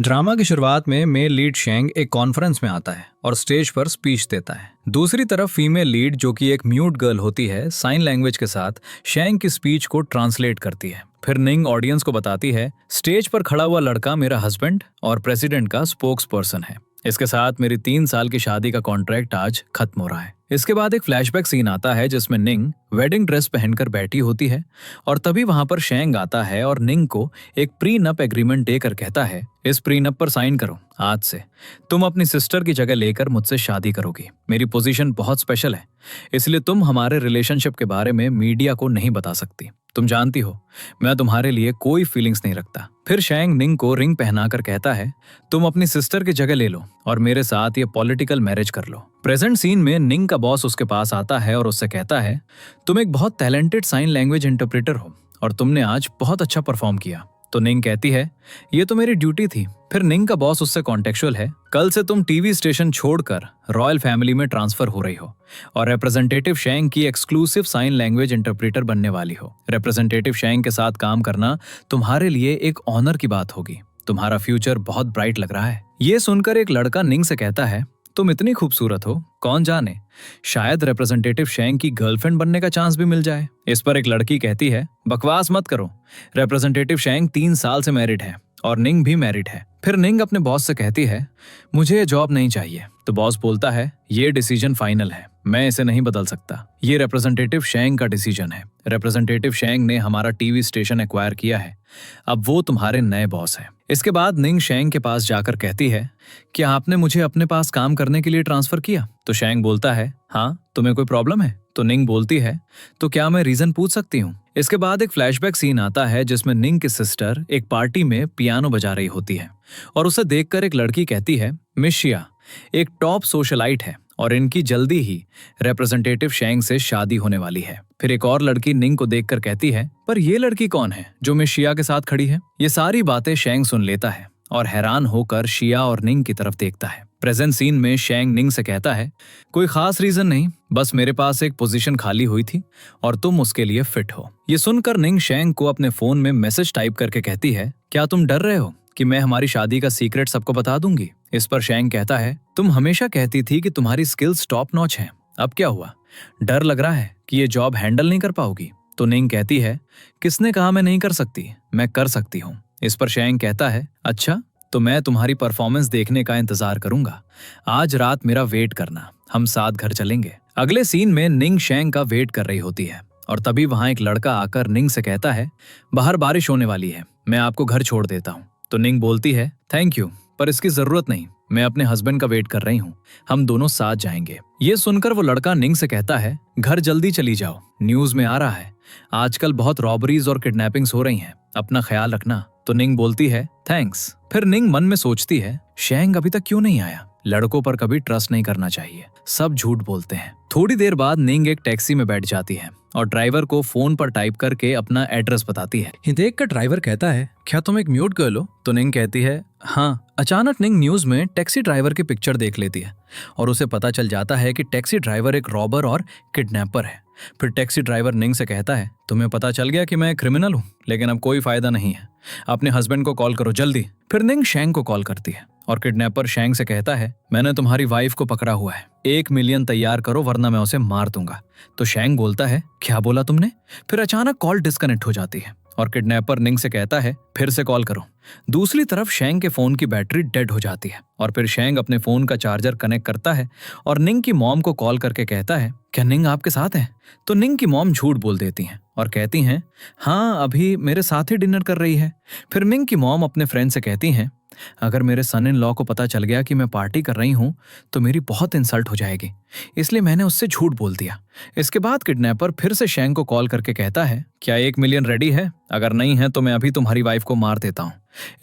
Drama की शुरुआत में मेल लीड शेंग एक कॉन्फ्रेंस में आता है और स्टेज पर स्पीच देता है। दूसरी तरफ फीमेल लीड, जो कि एक म्यूट गर्ल होती है, साइन लैंग्वेज के साथ शेंग की स्पीच को ट्रांसलेट करती है। फिर निंग ऑडियंस को बताती है, स्टेज पर खड़ा हुआ लड़का मेरा हस्बैंड और प्रेसिडेंट का स्पोक्स पर्सन है। इसके साथ मेरी 3 साल की शादी का कॉन्ट्रैक्ट आज खत्म हो रहा है। इसके बाद एक फ्लैशबैक सीन आता है जिसमें निंग वेडिंग ड्रेस पहनकर बैठी होती है और तभी वहां पर शेंग आता है और निंग को एक प्रीनप एग्रीमेंट देकर कहता है, इस प्रीनप पर साइन करो। आज से तुम अपनी सिस्टर की जगह लेकर मुझसे शादी करोगी। मेरी पोजीशन बहुत स्पेशल है, इसलिए तुम हमारे रिलेशनशिप के बारे में मीडिया को नहीं बता सकती। तुम जानती हो मैं तुम्हारे लिए कोई फीलिंग्स नहीं रखता। फिर शेंग निंग को रिंग पहनाकर कहता है, तुम अपनी सिस्टर की जगह ले लो और मेरे साथ ये पॉलिटिकल मैरिज कर लो। प्रेजेंट सीन में निंग का बॉस उसके पास आता है और उससे कहता है, तुम एक बहुत टैलेंटेड साइन लैंग्वेज इंटरप्रेटर हो और तुमने आज बहुत अच्छा परफॉर्म किया। तो निंग कहती है, ये तो मेरी ड्यूटी थी। फिर निंग का बॉस उससे कॉन्टेक्चुअल है, कल से तुम टीवी स्टेशन छोड़कर रॉयल फैमिली में ट्रांसफर हो रही हो और रिप्रेजेंटेटिव शेंग की एक्सक्लूसिव साइन लैंग्वेज इंटरप्रेटर बनने वाली हो। रिप्रेजेंटेटिव शेंग के साथ काम करना तुम्हारे लिए एक ऑनर की बात होगी। तुम्हारा फ्यूचर बहुत ब्राइट लग रहा है। ये सुनकर एक लड़का निंग से कहता है, तुम इतनी खूबसूरत हो, कौन जाने शायद रिप्रेजेंटेटिव शेंग की गर्लफ्रेंड बनने का चांस भी मिल जाए। इस पर एक लड़की कहती है, बकवास मत करो, रिप्रेजेंटेटिव शेंग 3 साल से मैरिड है और निंग भी मैरिड है। फिर निंग अपने बॉस से कहती है, मुझे ये जॉब नहीं चाहिए। तो बॉस बोलता है, ये डिसीजन फाइनल है, मैं इसे नहीं बदल सकता। ये रिप्रेजेंटेटिव शेंग का डिसीजन है। रिप्रेजेंटेटिव शेंग ने हमारा टीवी स्टेशन एक्वायर किया है, अब वो तुम्हारे नए बॉस हैं। इसके बाद निंग शेंग के पास जाकर कहती है, क्या आपने मुझे अपने पास काम करने के लिए ट्रांसफर किया? तो शेंग बोलता है, हाँ, तुम्हें कोई प्रॉब्लम है? तो निंग बोलती है, तो क्या मैं रीजन पूछ सकती हूँ? इसके बाद एक फ्लैशबैक सीन आता है जिसमें निंग की सिस्टर एक पार्टी में पियानो बजा रही होती है और उसे देखकर एक लड़की कहती है, मिस शिया एक टॉप सोशलाइट है और इनकी जल्दी ही रिप्रेजेंटेटिव शेंग से शादी होने वाली है। फिर एक और लड़की निंग को देखकर कहती है, पर ये लड़की कौन है जो मिस शिया के साथ खड़ी है? ये सारी बातें शेंग सुन लेता है और हैरान होकर शिया और निंग की तरफ देखता है। प्रेजेंट सीन में शेंग निंग से कहता है, कोई खास रीजन नहीं, बस मेरे पास एक पोजीशन खाली हुई थी और तुम उसके लिए फिट हो। ये सुनकर निंग शेंग को अपने फोन में मैसेज टाइप करके कहती है, क्या तुम डर रहे हो कि मैं हमारी शादी का सीक्रेट सबको बता दूंगी? इस पर शेंग कहता है, तुम हमेशा कहती थी कि तुम्हारी स्किल्स टॉप नॉच हैं, अब क्या हुआ? डर लग रहा है कि ये जॉब हैंडल नहीं कर पाओगी? तो निंग कहती है, किसने कहा मैं नहीं कर सकती, मैं कर सकती हूँ। इस पर शेंग कहता है, अच्छा तो मैं तुम्हारी परफॉर्मेंस देखने का इंतजार करूंगा। आज रात मेरा वेट करना, हम साथ घर चलेंगे। अगले सीन में निंग शेंग का वेट कर रही होती है और तभी वहां एक लड़का आकर निंग से कहता है, बाहर बारिश होने वाली है, मैं आपको घर छोड़ देता हूँ। तो निंग बोलती है, थैंक यू, पर इसकी जरूरत नहीं, मैं अपने हस्बैंड का वेट कर रही हूँ, हम दोनों साथ जाएंगे। ये सुनकर वो लड़का निंग से कहता है, घर जल्दी चली जाओ, न्यूज में आ रहा है आजकल बहुत रॉबरीज और किडनैपिंग्स हो रही हैं, अपना ख्याल रखना। तो निंग बोलती है, थैंक्स। फिर निंग मन में सोचती है, शेंग अभी तक क्यों नहीं आया? लड़कों पर कभी ट्रस्ट नहीं करना चाहिए, सब झूठ बोलते हैं। थोड़ी देर बाद निंग एक टैक्सी में बैठ जाती है और ड्राइवर को फोन पर टाइप करके अपना एड्रेस बताती है। ये देखकर ड्राइवर कहता है, क्या तुम एक म्यूट गर्ल हो? तो निंग कहती है, हाँ। अचानक निंग न्यूज में टैक्सी ड्राइवर की पिक्चर देख लेती है और उसे पता चल जाता है कि टैक्सी ड्राइवर एक रॉबर और किडनैपर है। फिर टैक्सी ड्राइवर निंग से कहता है, तुम्हें पता चल गया कि मैं क्रिमिनल हूँ, लेकिन अब कोई फायदा नहीं है, अपने हस्बैंड को कॉल करो जल्दी। फिर निंग शेंग को कॉल करती है और किडनैपर शेंग से कहता है, मैंने तुम्हारी वाइफ को पकड़ा हुआ है, 1 मिलियन तैयार करो वरना मैं उसे मार दूंगा। तो शेंग बोलता है, क्या बोला तुमने? फिर अचानक कॉल डिस्कनेक्ट हो जाती है और किडनैपर निंग से कहता है, फिर से कॉल करो। दूसरी तरफ शेंग के फोन की बैटरी डेड हो जाती है और फिर शेंग अपने फोन का चार्जर कनेक्ट करता है और निंग की मॉम को कॉल करके कहता है, क्या निंग आपके साथ है? तो निंग की मॉम झूठ बोल देती हैं और कहती हैं, हाँ, अभी मेरे साथ ही डिनर कर रही है। फिर निंग की मॉम अपने फ्रेंड से कहती हैं, अगर मेरे सन इन लॉ को पता चल गया कि मैं पार्टी कर रही हूँ तो मेरी बहुत इंसल्ट हो जाएगी, इसलिए मैंने उससे झूठ बोल दिया। इसके बाद किडनैपर फिर से शेंग को कॉल करके कहता है, क्या 1 मिलियन रेडी है? अगर नहीं है तो मैं अभी तुम्हारी वाइफ को मार देता हूँ।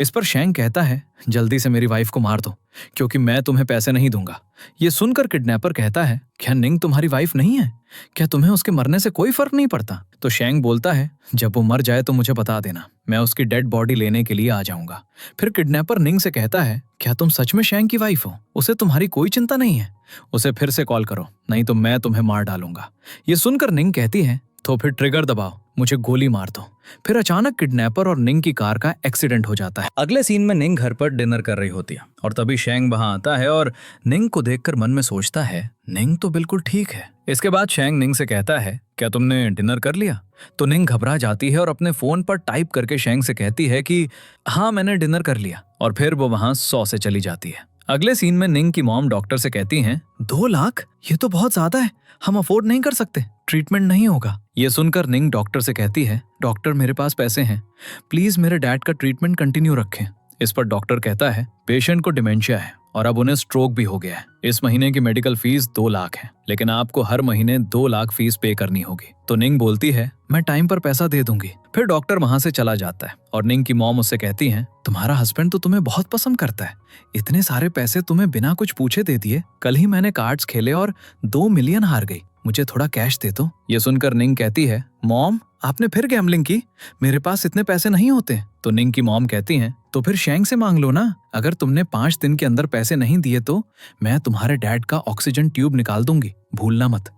इस पर शेंग कहता है, जल्दी से मेरी वाइफ को मार दो क्योंकि मैं तुम्हें पैसे नहीं दूंगा। ये सुनकर किडनैपर कहता है, क्या निंग तुम्हारी वाइफ नहीं है? क्या तुम्हें उसके मरने से कोई फर्क नहीं पड़ता? तो शेंग बोलता है, जब वो मर जाए तो मुझे बता देना, मैं उसकी डेड बॉडी लेने के लिए आ जाऊंगा। फिर किडनैपर निंग से कहता है, क्या तुम सच में शेंग की वाइफ हो? उसे तुम्हारी कोई चिंता नहीं है? उसे फिर से कॉल करो, नहीं तो मैं तुम्हें मार डालूंगा। ये सुनकर निंग कहती है, तो फिर ट्रिगर दबाओ, मुझे गोली मार दो। फिर अचानक किडनैपर और निंग की कार का एक्सीडेंट हो जाता है। अगले सीन में निंग घर पर डिनर कर रही होती है और तभी शैंग वहां आता है और निंग को देखकर मन में सोचता है निंग तो बिल्कुल ठीक है। इसके बाद शैंग निंग से कहता है क्या तुमने डिनर कर लिया? तो निंग घबरा जाती है और अपने फोन पर टाइप करके शैंग से कहती है कि हाँ मैंने डिनर कर लिया, और फिर वो वहां 100 से चली जाती है। अगले सीन में निंग की मॉम डॉक्टर से कहती हैं 2 लाख? ये तो बहुत ज्यादा है, हम अफोर्ड नहीं कर सकते, ट्रीटमेंट नहीं होगा। ये सुनकर निंग डॉक्टर से कहती है डॉक्टर मेरे पास पैसे हैं, प्लीज मेरे डैड का ट्रीटमेंट कंटिन्यू रखें। इस पर डॉक्टर कहता है पेशेंट को डिमेंशिया है और अब उन्हें स्ट्रोक भी हो गया है। इस महीने की मेडिकल फीस 2 लाख है, लेकिन आपको हर महीने 2 लाख फीस पे करनी होगी। तो निंग बोलती है मैं टाइम पर पैसा दे दूंगी। फिर डॉक्टर वहां से चला जाता है और निंग की मॉम उससे कहती है तुम्हारा हस्बैंड तो तुम्हें बहुत पसंद करता है, इतने सारे पैसे तुम्हें बिना कुछ पूछे दे दिए। कल ही मैंने कार्ड्स खेले और 2 मिलियन हार गई, मुझे थोड़ा कैश दे दो। ये सुनकर निंग कहती है मॉम आपने फिर गैम्बलिंग की, मेरे पास इतने पैसे नहीं होते। तो निंग की मॉम कहती हैं तो फिर शैंग से मांग लो ना, अगर तुमने 5 दिन के अंदर पैसे नहीं दिए तो मैं तुम्हारे डैड का ऑक्सीजन ट्यूब निकाल दूंगी, भूलना मत।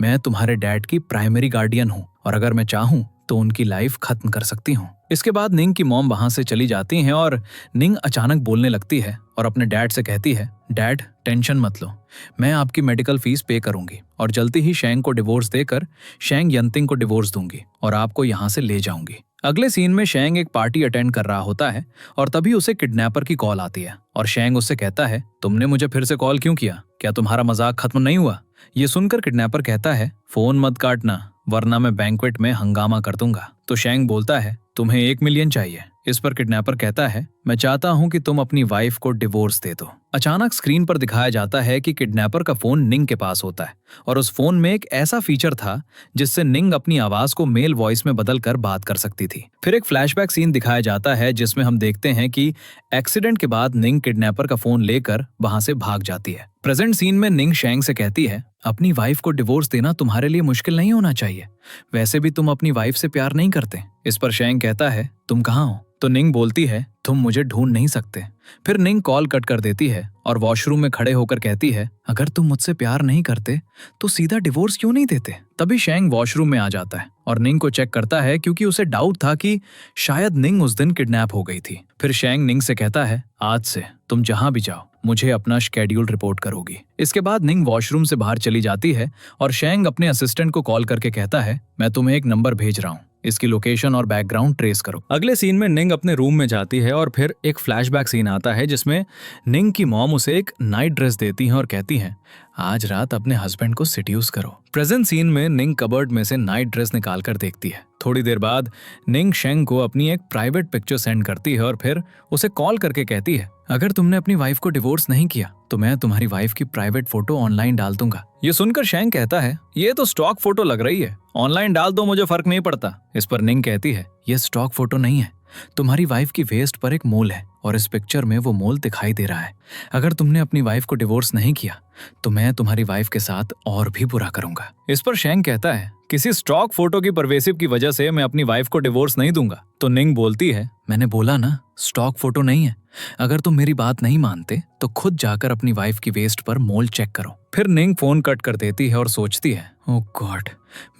मैं तुम्हारे डैड की प्राइमरी गार्डियन हूँ और अगर मैं चाहूँ तो उनकी लाइफ खत्म कर सकती हूँ। इसके बाद निंग की मॉम वहां से चली जाती हैं और निंग अचानक बोलने लगती है और अपने डैड से कहती है डैड टेंशन मत लो, मैं आपकी मेडिकल फीस पे करूंगी और जल्दी ही शैंग को डिवोर्स देकर शैंग यंतिंग को डिवोर्स दूंगी और आपको यहाँ से ले जाऊंगी। अगले सीन में शैंग एक पार्टी अटेंड कर रहा होता है और तभी उसे किडनैपर की कॉल आती है और शैंग उससे कहता है तुमने मुझे फिर से कॉल क्यों किया, क्या तुम्हारा मजाक खत्म नहीं हुआ? ये सुनकर किडनैपर कहता है फोन मत काटना वरना मैं बैंक्वेट में हंगामा कर दूंगा। तो शैंग बोलता है तुम्हें 1 मिलियन चाहिए। इस पर किडनैपर कहता है मैं चाहता हूं कि तुम अपनी वाइफ को डिवोर्स दे दो। अचानक स्क्रीन पर दिखाया जाता है कि किडनैपर का फोन निंग के पास होता है और उस फोन में एक ऐसा फीचर था जिससे निंग अपनी आवाज को मेल वॉइस में बदलकर बात कर सकती थी। फिर एक फ्लैशबैक सीन दिखाया जाता है जिसमें हम देखते हैं कि एक्सीडेंट के बाद निंग किडनैपर का फोन लेकर वहां से भाग जाती है। प्रेजेंट सीन में निंग शैंग से कहती है अपनी वाइफ को डिवोर्स देना तुम्हारे लिए मुश्किल नहीं होना चाहिए, वैसे भी तुम अपनी वाइफ से प्यार नहीं करते। इस पर शैंग कहता है तुम कहाँ हो? तो निंग बोलती है तुम मुझे ढूंढ नहीं सकते। फिर निंग कॉल कट कर देती है और वॉशरूम में खड़े होकर कहती है अगर तुम मुझसे प्यार नहीं करते तो सीधा डिवोर्स क्यों नहीं देते? तभी शैंग वॉशरूम में आ जाता है और निंग को चेक करता है क्योंकि उसे डाउट था कि शायद निंग उस दिन किडनैप हो गई थी। फिर शैंग निंग से कहता है आज से तुम जहां भी जाओ मुझे अपना शेड्यूल रिपोर्ट करोगी। इसके बाद निंग वॉशरूम से बाहर चली जाती है और शैंग अपने असिस्टेंट को कॉल करके कहता है मैं तुम्हें एक नंबर भेज रहा हूँ, इसकी लोकेशन और बैकग्राउंड ट्रेस करो। अगले सीन में निंग अपने रूम में जाती है और फिर एक फ्लैशबैक सीन आता है जिसमें निंग की मॉम उसे एक नाइट ड्रेस देती हैं और कहती हैं आज रात अपने हस्बैंड को सिड्यूस करो। प्रेजेंट सीन में निंग कबर्ड में से नाइट ड्रेस निकाल कर देखती है। थोड़ी देर बाद निंग शेंग को अपनी एक प्राइवेट पिक्चर सेंड करती है और फिर उसे कॉल करके कहती है अगर तुमने अपनी वाइफ को डिवोर्स नहीं किया तो मैं तुम्हारी वाइफ की प्राइवेट फोटो ऑनलाइन डाल दूंगा। ये सुनकर शेंग कहता है ये तो स्टॉक फोटो लग रही है, ऑनलाइन डाल दो मुझे फर्क नहीं पड़ता। इस पर निंग कहती है ये स्टॉक फोटो नहीं है, तुम्हारी वाइफ की वेस्ट पर एक मोल है और इस पिक्चर में वो मोल दिखाई दे रहा है। अगर तुमने अपनी वाइफ को डिवोर्स नहीं किया तो मैं तुम्हारी वाइफ के साथ और भी बुरा करूंगा। इस पर शेंग कहता है किसी स्टॉक फोटो की परवेसिव की वजह से मैं अपनी वाइफ को डिवोर्स नहीं दूंगा। तो निंग बोलती है मैंने बोला ना स्टॉक फोटो नहीं है, अगर तुम मेरी बात नहीं मानते तो खुद जाकर अपनी वाइफ की वेस्ट पर मोल चेक करो। फिर निंग फोन कट कर देती है और सोचती है ओह गॉड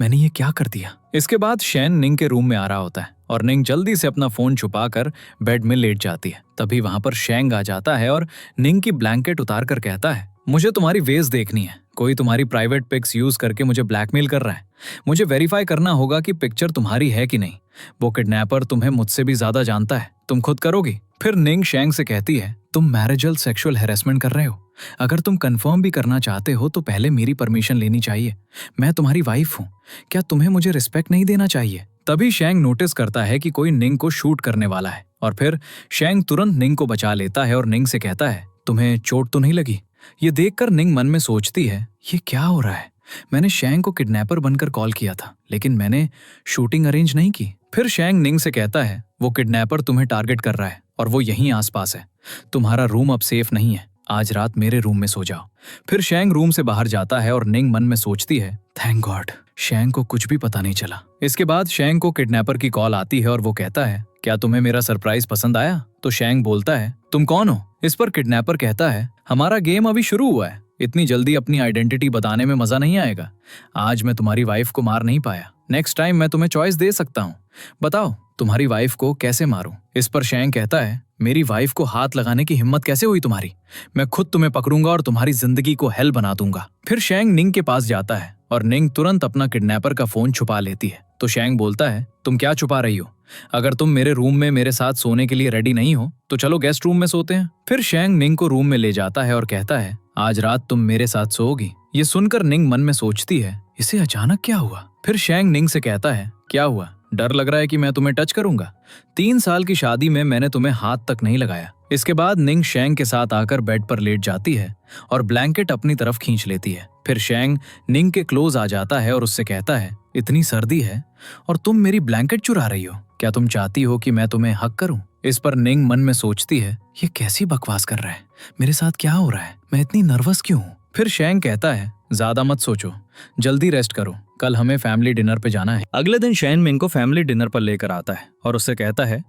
मैंने ये क्या कर दिया। इसके बाद शैन निंग के रूम में आ रहा होता है और निंग जल्दी से अपना फोन छुपाकर बेड में लेट जाती है। तभी वहां पर शेंग आ जाता है और निंग की ब्लैंकेट उतार कर कहता है मुझे तुम्हारी वेस देखनी है, कोई तुम्हारी प्राइवेट पिक्स यूज करके मुझे ब्लैकमेल कर रहा है, मुझे वेरीफाई करना होगा कि पिक्चर तुम्हारी है कि नहीं। वो किडनैपर तुम्हें मुझसे भी ज्यादा जानता है, तुम खुद करोगी। फिर निंग शेंग से कहती है तुम मैरिजल सेक्सुअल हैरेसमेंट कर रहे हो, अगर तुम कंफर्म भी करना चाहते हो तो पहले मेरी परमिशन लेनी चाहिए, मैं तुम्हारी वाइफ हूँ, क्या तुम्हें मुझे रिस्पेक्ट नहीं देना चाहिए। तभी शेंग नोटिस करता है कि कोई निंग को शूट करने वाला है और फिर शेंग तुरंत निंग को बचा लेता है और निंग से कहता है तुम्हें चोट तो नहीं लगी। ये देखकर निंग मन में सोचती है ये क्या हो रहा है, मैंने शेंग को किडनैपर बनकर कॉल किया था लेकिन मैंने शूटिंग अरेंज नहीं की। फिर शेंग निंग से कहता है वो किडनैपर तुम्हें टारगेट कर रहा है और वो यहीं आसपास है, तुम्हारा रूम अब सेफ नहीं है, आज रात मेरे रूम में सो जाओ। फिर शेंग रूम से बाहर जाता है और निंग मन में सोचती है थैंक गॉड शेंग को कुछ भी पता नहीं चला। इसके बाद शेंग को किडनैपर की कॉल आती है और वो कहता है क्या तुम्हें मेरा सरप्राइज पसंद आया। तो शेंग बोलता है तुम कौन हो। इस पर किडनैपर कहता है हमारा गेम अभी शुरू हुआ है, इतनी जल्दी अपनी आइडेंटिटी बताने में मजा नहीं आएगा। आज मैं तुम्हारी वाइफ को मार नहीं पाया, नेक्स्ट टाइम मैं तुम्हें चॉइस दे सकता हूँ। बताओ तुम्हारी वाइफ को कैसे मारूं? इस पर शैंग कहता है, मेरी वाइफ को हाथ लगाने की हिम्मत कैसे हुई तुम्हारी? मैं खुद तुम्हें पकड़ूंगा और तुम्हारी जिंदगी को हेल बना दूंगा। फिर शैंग निंग के पास जाता है और निंग तुरंत अपना किडनैपर का फोन छुपा लेती है। तो शैंग बोलता है, तुम क्या छुपा रही हो? अगर तुम मेरे रूम में मेरे साथ सोने के लिए रेडी नहीं हो तो चलो गेस्ट रूम में सोते हैं। फिर शैंग निंग को रूम में ले जाता है और कहता है, आज रात तुम मेरे साथ सोओगी। ये सुनकर निंग मन में सोचती है, इसे अचानक क्या हुआ? फिर शैंग निंग से कहता है, क्या हुआ? डर लग रहा है कि मैं तुम्हें टच करूंगा? 3 साल की शादी में मैंने तुम्हें हाथ तक नहीं लगाया। इसके बाद निंग शैंग के साथ आकर बेड पर लेट जाती है और ब्लैंकेट अपनी तरफ खींच लेती है। फिर शैंग निंग के क्लोज आ जाता है और उससे कहता है, इतनी सर्दी है और तुम मेरी ब्लैंकेट चुरा रही हो, क्या तुम चाहती हो कि मैं तुम्हें हक करूं? इस पर निंग मन में सोचती है, ये कैसी बकवास कर रहा है, मेरे साथ क्या हो रहा है, मैं इतनी नर्वस क्यों हूं? फिर शैंग कहता है, ज्यादा मत सोचो, जल्दी रेस्ट करो, कल हमें फैमिली डिनर पे जाना है। अगले दिन शैन मिंग को फैमिली डिनर पर लेकर आता है और उससे कहता है,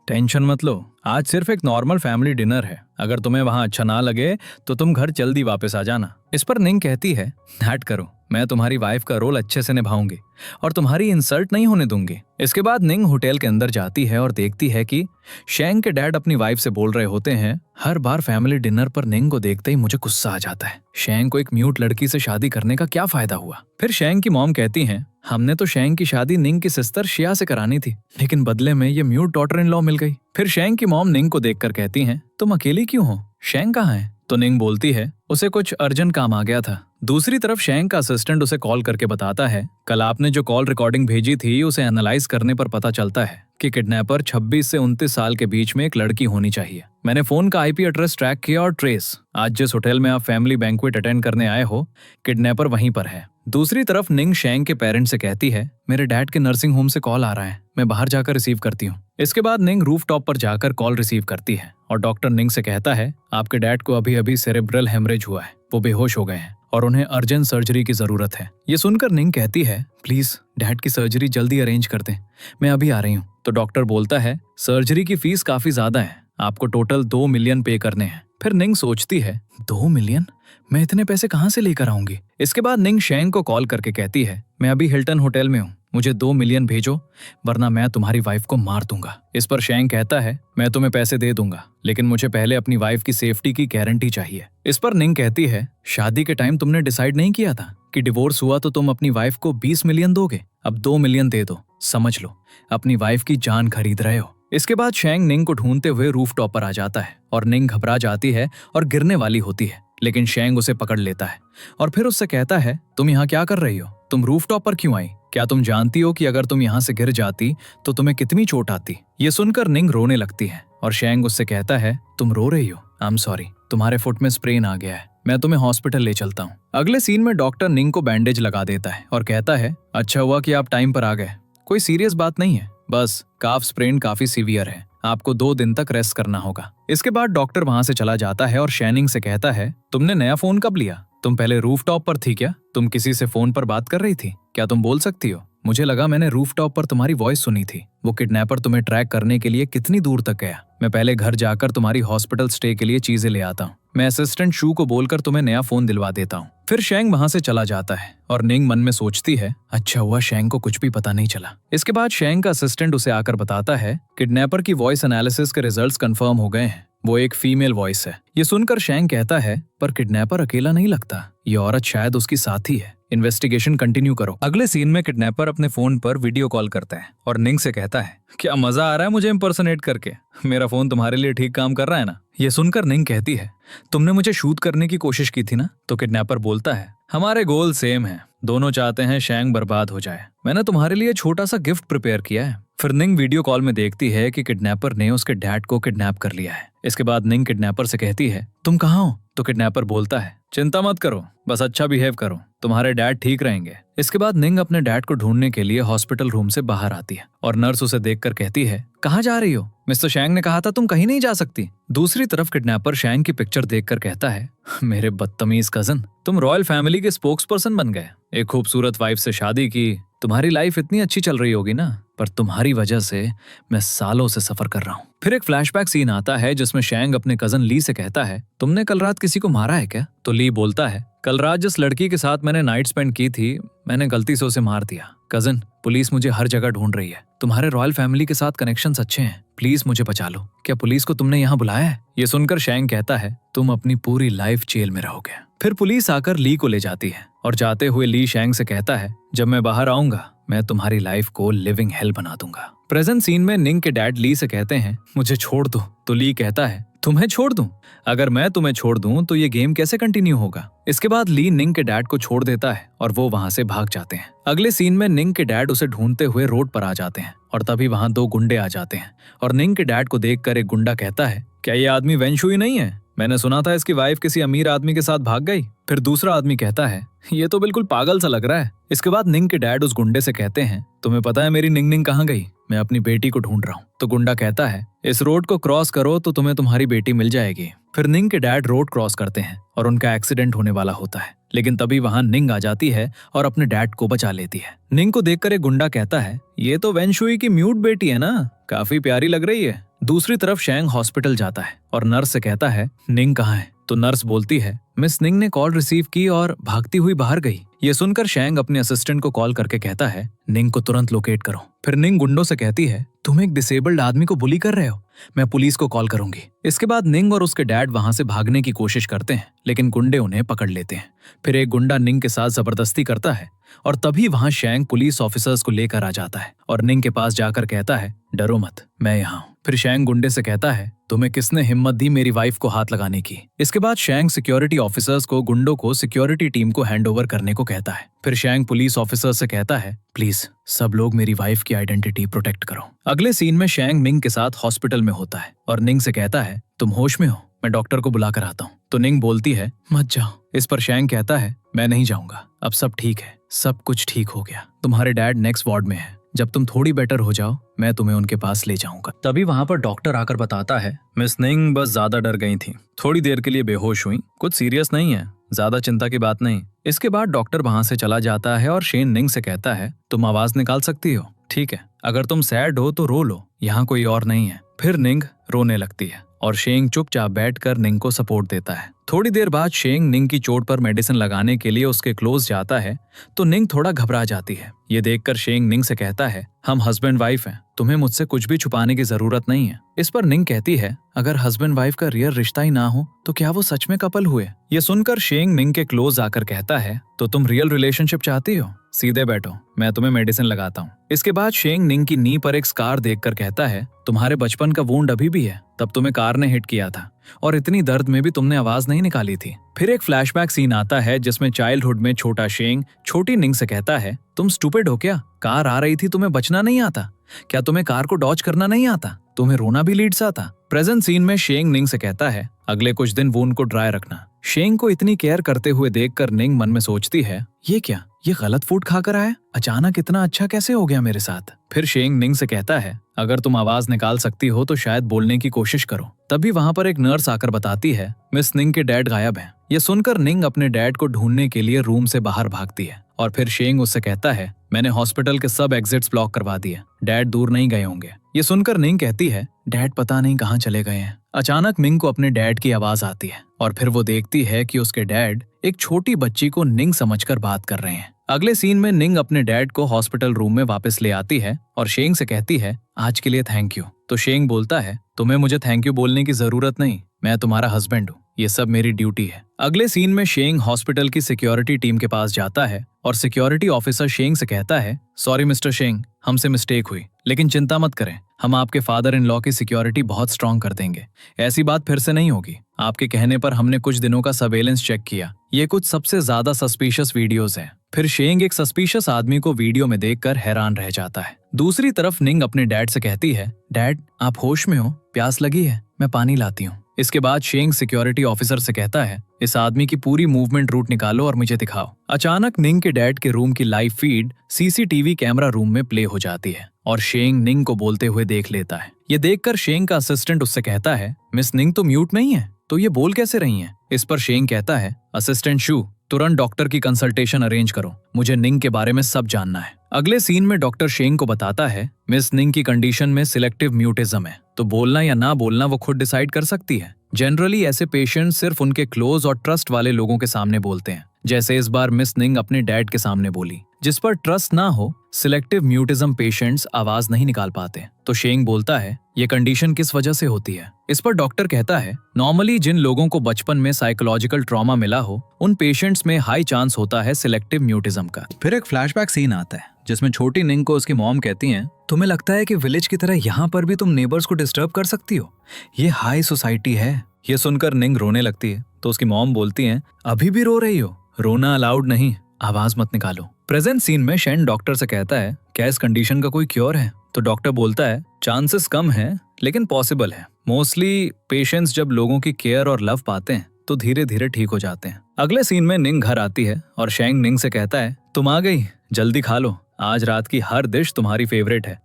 टेंशन मत लो, आज सिर्फ एक नॉर्मल फैमिली डिनर है, अगर तुम्हें वहां अच्छा ना लगे तो तुम घर जल्दी वापस आ जाना। इस पर निंग कहती है, नैट करो, मैं तुम्हारी वाइफ का रोल अच्छे से निभाऊंगी और तुम्हारी इंसल्ट नहीं होने दूंगी। इसके बाद निंग होटल के अंदर जाती है और देखती है कि शैंग के डैड अपनी वाइफ से बोल रहे होते हैं। हर बार फैमिली डिनर पर निंग को देखते ही मुझे गुस्सा आ जाता है, शैंग को एक म्यूट लड़की से शादी करने का क्या फायदा हुआ? फिर शैंग की मॉम कहती हैं, हमने तो शैंग की शादी निंग की सिस्टर शिया से करानी थी, लेकिन बदले में ये म्यूट डॉटर इन लॉ मिल गई। फिर शैंग की मॉम निंग को देखकर कहती हैं, तुम अकेली क्यों हो? शैंग कहाँ है? तो निंग बोलती है, उसे कुछ अर्जेंट काम आ गया था। दूसरी तरफ शैंग का असिस्टेंट उसे कॉल करके बताता है, कल आपने जो कॉल रिकॉर्डिंग भेजी थी उसे एनालाइज करने पर पता चलता है कि किडनैपर 26 से 29 साल के बीच में एक लड़की होनी चाहिए। मैंने फोन का आईपी एड्रेस ट्रैक किया और ट्रेस, आज जिस होटल में आप फैमिली बैंक्वेट अटेंड करने आए हो, किडनैपर वहीं पर है। दूसरी तरफ निंग शैंग के पेरेंट्स से कहती है, मेरे डैड के नर्सिंग होम से कॉल आ रहा है, मैं बाहर जाकर रिसीव करती हूँ। इसके बाद निंग रूफ टॉप पर जाकर कॉल रिसीव करती है और डॉक्टर निंग से कहता है, आपके डैड को अभी अभी सेरेब्रल हेमरेज हुआ है, वो बेहोश हो गए हैं और उन्हें अर्जेंट सर्जरी की जरूरत है। ये सुनकर निंग कहती है, प्लीज डैड की सर्जरी जल्दी अरेंज कर दें, मैं अभी आ रही हूँ। तो डॉक्टर बोलता है, सर्जरी की फीस काफी ज्यादा है, आपको टोटल 2 मिलियन पे करने हैं। फिर निंग सोचती है, 2 मिलियन? मैं इतने पैसे कहाँ से लेकर आऊंगी? इसके बाद निंग शैंग को कॉल करके कहती है, मैं अभी हिल्टन होटल में हूँ, मुझे 2 मिलियन भेजो वरना मैं तुम्हारी वाइफ को मार दूंगा। इस पर शैंग कहता है, मैं तुम्हें पैसे दे दूंगा, लेकिन मुझे पहले अपनी वाइफ की सेफ्टी की गारंटी चाहिए। इस पर निंग कहती है, शादी के टाइम तुमने डिसाइड नहीं किया था कि डिवोर्स हुआ तो तुम अपनी वाइफ को 20 मिलियन दोगे, अब 2 मिलियन दे दो, समझ लो अपनी वाइफ की जान खरीद रहे हो। इसके बाद शैंग निंग को ढूंढते हुए रूफ टॉप पर आ जाता है और निंग घबरा जाती है और गिरने वाली होती है, लेकिन शैंग उसे पकड़ लेता है और फिर उससे कहता है, तुम यहाँ क्या कर रही हो? तुम रूफ टॉप पर क्यों आई? क्या तुम जानती हो कि अगर तुम यहाँ से गिर जाती तो तुम्हें कितनी चोट आती? ये सुनकर निंग रोने लगती है और शैंग उससे कहता है, तुम रो रही हो, आई एम सॉरी, तुम्हारे फुट में स्प्रेन आ गया है, मैं तुम्हें हॉस्पिटल ले चलता हूँ। अगले सीन में डॉक्टर निंग को बैंडेज लगा देता है और कहता है, अच्छा हुआ कि आप टाइम पर आ गए, कोई सीरियस बात नहीं है, बस काफ स्प्रेन काफी सीवियर है, आपको 2 दिन तक रेस्ट करना होगा। इसके बाद डॉक्टर वहां से चला जाता है और शैनिंग से कहता है, तुमने नया फोन कब लिया? तुम पहले रूफ टॉप पर थी क्या? तुम किसी से फोन पर बात कर रही थी? क्या तुम बोल सकती हो? मुझे लगा मैंने रूफ टॉप पर तुम्हारी वॉइस सुनी थी। वो किडनैपर तुम्हें ट्रैक करने के लिए कितनी दूर तक गया? मैं पहले घर जाकर तुम्हारी हॉस्पिटल स्टे के लिए चीजें ले आता हूँ, मैं असिस्टेंट शू को बोलकर तुम्हें नया फोन दिलवा देता हूँ। फिर शैंग वहां से चला जाता है और निंग मन में सोचती है, अच्छा हुआ शैंग को कुछ भी पता नहीं चला। इसके बाद शैंग का असिस्टेंट उसे आकर बताता है, किडनैपर की वॉइस एनालिसिस के रिजल्ट्स कंफर्म हो गए हैं, वो एक फीमेल वॉइस है। ये सुनकर शैंग कहता है, पर किडनैपर अकेला नहीं लगता, ये औरत शायद उसकी साथी है, इन्वेस्टिगेशन कंटिन्यू करो। अगले सीन में किडनैपर अपने फोन पर वीडियो कॉल करता है और निंग से कहता है, क्या मजा आ रहा है मुझे इम्पर्सनेट करके? मेरा फोन तुम्हारे लिए ठीक काम कर रहा है ना? ये सुनकर निंग कहती है, तुमने मुझे शूट करने की कोशिश की थी ना? तो किडनैपर बोलता है, हमारे गोल सेम है, दोनों चाहते हैं शैंग बर्बाद हो जाए, मैंने तुम्हारे लिए छोटा सा गिफ्ट प्रिपेयर किया है। फिर निंग वीडियो कॉल में देखती है कि किडनैपर ने उसके डैड को किडनैप कर लिया है। इसके बाद निंग किडनैपर से कहती है, तुम कहाँ हो? तो किडनैपर बोलता है, चिंता मत करो, बस अच्छा बिहेव करो, तुम्हारे डैड ठीक रहेंगे। इसके बाद निंग अपने डैड को ढूंढने के लिए हॉस्पिटल रूम से बाहर आती है और नर्स उसे देखकर कहती है, कहाँ जा रही हो? मिस्टर शैंग ने कहा था तुम कहीं नहीं जा सकती। दूसरी तरफ किडनैपर शैंग की पिक्चर देखकर कहता है, मेरे बदतमीज कजन, तुम रॉयल फैमिली के स्पोक्स पर्सन बन गए, एक खूबसूरत वाइफ से शादी की, तुम्हारी लाइफ इतनी अच्छी चल रही होगी ना, पर तुम्हारी वजह से मैं सालों से सफर कर रहा हूँ। फिर एक फ्लैशबैक सीन आता है जिसमें शैंग अपने कजन ली से कहता है, तुमने कल रात किसी को मारा है क्या? तो ली बोलता है, कल रात जिस लड़की के साथ मैंने नाइट स्पेंड की थी, मैंने गलती से उसे मार दिया। कजन, पुलिस मुझे हर जगह ढूंढ रही है। तुम्हारे रॉयल फैमिली के साथ कनेक्शंस अच्छे हैं, प्लीज मुझे बचा लो। क्या पुलिस को तुमने यहाँ बुलाया है? ये सुनकर शैंग कहता है, तुम अपनी पूरी लाइफ जेल में रहोगे। फिर पुलिस आकर ली को ले जाती है और जाते हुए ली शैंग से कहता है, जब मैं बाहर आऊंगा मैं तुम्हारी लाइफ को लिविंग हेल बना दूंगा। प्रेजेंट सीन में निंग के डैड ली से कहते हैं, मुझे छोड़ दो। तो ली कहता है, तुम्हें छोड़ दूं? अगर मैं तुम्हें छोड़ दूं तो ये गेम कैसे कंटिन्यू होगा? इसके बाद ली निंग के डैड को छोड़ देता है और वो वहां से भाग जाते हैं। अगले सीन में निंग के डैड उसे ढूंढते हुए रोड पर आ जाते हैं और तभी वहां दो गुंडे आ जाते हैं और निंग के डैड को देखकर एक गुंडा कहता है, क्या ये आदमी वेंशुई नहीं है? मैंने सुना था इसकी वाइफ किसी अमीर आदमी के साथ भाग गई। फिर दूसरा आदमी कहता है, ये तो बिल्कुल पागल सा लग रहा है। इसके बाद निंग के डैड उस गुंडे से कहते हैं, तुम्हें पता है मेरी निंग निंग कहाँ गई? मैं अपनी बेटी को ढूंढ रहा हूँ। तो गुंडा कहता है, इस रोड को क्रॉस करो तो तुम्हें तुम्हारी बेटी मिल जाएगी। फिर निंग के डैड रोड क्रॉस करते हैं और उनका एक्सीडेंट होने वाला होता है, लेकिन तभी वहां निंग आ जाती है और अपने डैड को बचा लेती है। निंग को देखकर एक गुंडा कहता है, ये तो वेंशुई की म्यूट बेटी है ना, काफी प्यारी लग रही है। दूसरी तरफ शैंग हॉस्पिटल जाता है और नर्स से कहता है, निंग कहाँ है? तो नर्स बोलती है, मिस निंग ने कॉल रिसीव की और भागती हुई बाहर गई। ये सुनकर शैंग अपने असिस्टेंट को कॉल करके कहता है, निंग को तुरंत लोकेट करो। फिर निंग गुंडों से कहती है, तुम एक डिसेबल्ड आदमी को बुली कर रहे हो, मैं पुलिस को कॉल करूंगी। इसके बाद निंग और उसके डैड वहां से भागने की कोशिश करते हैं, लेकिन गुंडे उन्हें पकड़ लेते हैं। फिर एक गुंडा निंग के साथ जबरदस्ती करता है और तभी वहां शैंग पुलिस ऑफिसर्स को लेकर आ जाता है और निंग के पास जाकर कहता है, डरो मत, मैं यहाँ हूँ। फिर शैंग गुंडे से कहता है, तुम्हें किसने हिम्मत दी मेरी वाइफ को हाथ लगाने की? इसके बाद शैंग सिक्योरिटी ऑफिसर्स को गुंडों को सिक्योरिटी टीम को हैंडओवर करने को कहता है। फिर शैंग पुलिस ऑफिसर से कहता है, प्लीज सब लोग मेरी वाइफ की आइडेंटिटी प्रोटेक्ट करो। अगले सीन में शैंग निंग के साथ हॉस्पिटल में होता है और निंग से कहता है, तुम होश में हो? मैं डॉक्टर को बुला कर आता हूँ। तो निंग बोलती है, मत जाओ। इस पर शैंग कहता है, मैं नहीं जाऊंगा, अब सब ठीक है, सब कुछ ठीक हो गया। तुम्हारे डैड नेक्स्ट वार्ड में है, जब तुम थोड़ी बेटर हो जाओ मैं तुम्हें उनके पास ले जाऊंगा। तभी वहां पर डॉक्टर आकर बताता है, मिस निंग बस ज्यादा डर गई थी, थोड़ी देर के लिए बेहोश हुई, कुछ सीरियस नहीं है, ज्यादा चिंता की बात नहीं। इसके बाद डॉक्टर वहां से चला जाता है और शेन निंग से कहता है, तुम आवाज निकाल सकती हो, ठीक है, अगर तुम सैड हो तो रो लो, यहाँ कोई और नहीं है। फिर निंग रोने लगती है और शेंग चुपचाप बैठकर निंग को सपोर्ट देता है। थोड़ी देर बाद शेंग निंग की चोट पर मेडिसिन लगाने के लिए उसके क्लोज जाता है तो निंग थोड़ा घबरा जाती है। ये देखकर शेंग निंग से कहता है, हम हस्बैंड वाइफ हैं, तुम्हें मुझसे कुछ भी छुपाने की जरूरत नहीं है। इस पर निंग कहती है, अगर हस्बैंड वाइफ का रियल रिश्ता ही ना हो तो क्या वो सच में कपल हुए? ये सुनकर शेंग निंग के क्लोज आकर कहता है, तो तुम रियल रिलेशनशिप चाहती हो? सीधे बैठो, मैं तुम्हें मेडिसिन लगाता हूँ। इसके बाद शेंग निंग की नी पर एक स्कार देखकर कहता है, तुम्हारे बचपन का वुंड अभी भी है, तब तुम्हें कार ने हिट किया था और इतनी दर्द में भी तुमने आवाज नहीं निकाली थी। फिर एक फ्लैशबैक सीन आता है जिसमें चाइल्डहुड में छोटा शेंग छोटी निंग से कहता है, तुम स्टूपिड हो क्या? कार आ रही थी, तुम्हें बचना नहीं आता? क्या तुम्हें कार को डॉज करना नहीं आता? तुम्हें रोना भी लीड्स आता? प्रेजेंट सीन में शेंग निंग से कहता है, अगले कुछ दिन वुंड को ड्राई रखना। शेंग को इतनी केयर करते हुए देखकर निंग मन में सोचती है, ये क्या, ये गलत फूड खाकर आया? अचानक इतना अच्छा कैसे हो गया मेरे साथ? फिर शेंग निंग से कहता है, अगर तुम आवाज निकाल सकती हो तो शायद बोलने की कोशिश करो। तभी वहां पर एक नर्स आकर बताती है, मिस निंग के डैड गायब हैं। ये सुनकर निंग अपने डैड को ढूंढने के लिए रूम से बाहर भागती है और फिर शेंग उससे कहता है, मैंने हॉस्पिटल के सब एग्जिट्स ब्लॉक करवा दिए, डैड दूर नहीं गए होंगे। ये सुनकर निंग कहती है, डैड पता नहीं कहाँ चले गए हैं। अचानक निंग को अपने डैड की आवाज आती है और फिर वो देखती है कि उसके डैड एक छोटी बच्ची को निंग समझकर बात कर रहे हैं। अगले सीन में निंग अपने डैड को हॉस्पिटल रूम में वापस ले आती है और शेंग से कहती है, आज के लिए थैंक यू। तो शेंग बोलता है, तुम्हें मुझे थैंक यू बोलने की जरूरत नहीं, मैं तुम्हारा हस्बैंड हूँ, ये सब मेरी ड्यूटी है। अगले सीन में शेंग हॉस्पिटल की सिक्योरिटी टीम के पास जाता है और सिक्योरिटी ऑफिसर शेंग से कहता है, सॉरी मिस्टर शेंग, हमसे मिस्टेक हुई, लेकिन चिंता मत करें, हम आपके फादर इन लॉ की सिक्योरिटी बहुत स्ट्रांग कर देंगे, ऐसी बात फिर से नहीं होगी। आपके कहने पर हमने कुछ दिनों का सर्वेलेंस चेक किया, ये कुछ सबसे ज्यादा सस्पिशियस वीडियोस हैं। फिर शेंग एक सस्पिशियस आदमी को वीडियो में देखकर हैरान रह जाता है। दूसरी तरफ निंग अपने डैड से कहती है, डैड आप होश में हो? प्यास लगी है, मैं पानी लाती हूँ। इसके बाद शेंग सिक्योरिटी ऑफिसर से कहता है, इस आदमी की पूरी मूवमेंट रूट निकालो और मुझे दिखाओ। अचानक निंग के डैड के रूम की live feed CCTV camera room में प्ले हो जाती है और शेंग निंग को बोलते हुए देख लेता है। ये देखकर शेंग का असिस्टेंट उससे कहता है, मिस निंग तो म्यूट नहीं है, तो ये बोल कैसे रही हैं? इस पर शेंग कहता है, असिस्टेंट शू तुरंत डॉक्टर की कंसल्टेशन अरेंज करो, मुझे निंग के बारे में सब जानना है। अगले सीन में डॉक्टर शेंग को बताता है मिस निंग की कंडीशन में सिलेक्टिव म्यूटिज्म है, तो बोलना या ना बोलना वो खुद डिसाइड कर सकती है। जनरली ऐसे पेशेंट सिर्फ उनके क्लोज और ट्रस्ट वाले लोगों के सामने बोलते हैं, जैसे इस बार मिस निंग अपने डैड के सामने बोली। जिस पर ट्रस्ट ना हो, सिलेक्टिव म्यूटिज्म पेशेंट्स आवाज नहीं निकाल पाते। तो शेंग बोलता है ये कंडीशन किस वजह से होती है। इस पर डॉक्टर कहता है नॉर्मली जिन लोगों को बचपन में साइकोलॉजिकल ट्रॉमा मिला हो उन पेशेंट्स में हाई चांस होता है सिलेक्टिव म्यूटिज्म का। फिर एक फ्लैशबैक सीन आता है जिसमें छोटी निंग को उसकी मॉम कहती हैं तुम्हें लगता है कि विलेज की तरह यहाँ पर भी तुम नेबर्स को डिस्टर्ब कर सकती हो, ये हाई सोसाइटी है। ये सुनकर निंग रोने लगती है तो उसकी मॉम बोलती हैं अभी भी रो रही हो, रोना अलाउड नहीं, आवाज मत निकालो। प्रेजेंट सीन में शेन डॉक्टर से कहता है क्या इस कंडीशन का कोई क्योर है। तो डॉक्टर बोलता है चांसेस कम है लेकिन पॉसिबल है। मोस्टली पेशेंट्स जब लोगों की केयर और लव पाते हैं तो धीरे धीरे ठीक हो जाते हैं। अगले सीन में निंग घर आती है और शेंग निंग से कहता है तुम आ गई, जल्दी खा लो, आज रात की हर डिश तुम्हारी फेवरेट है।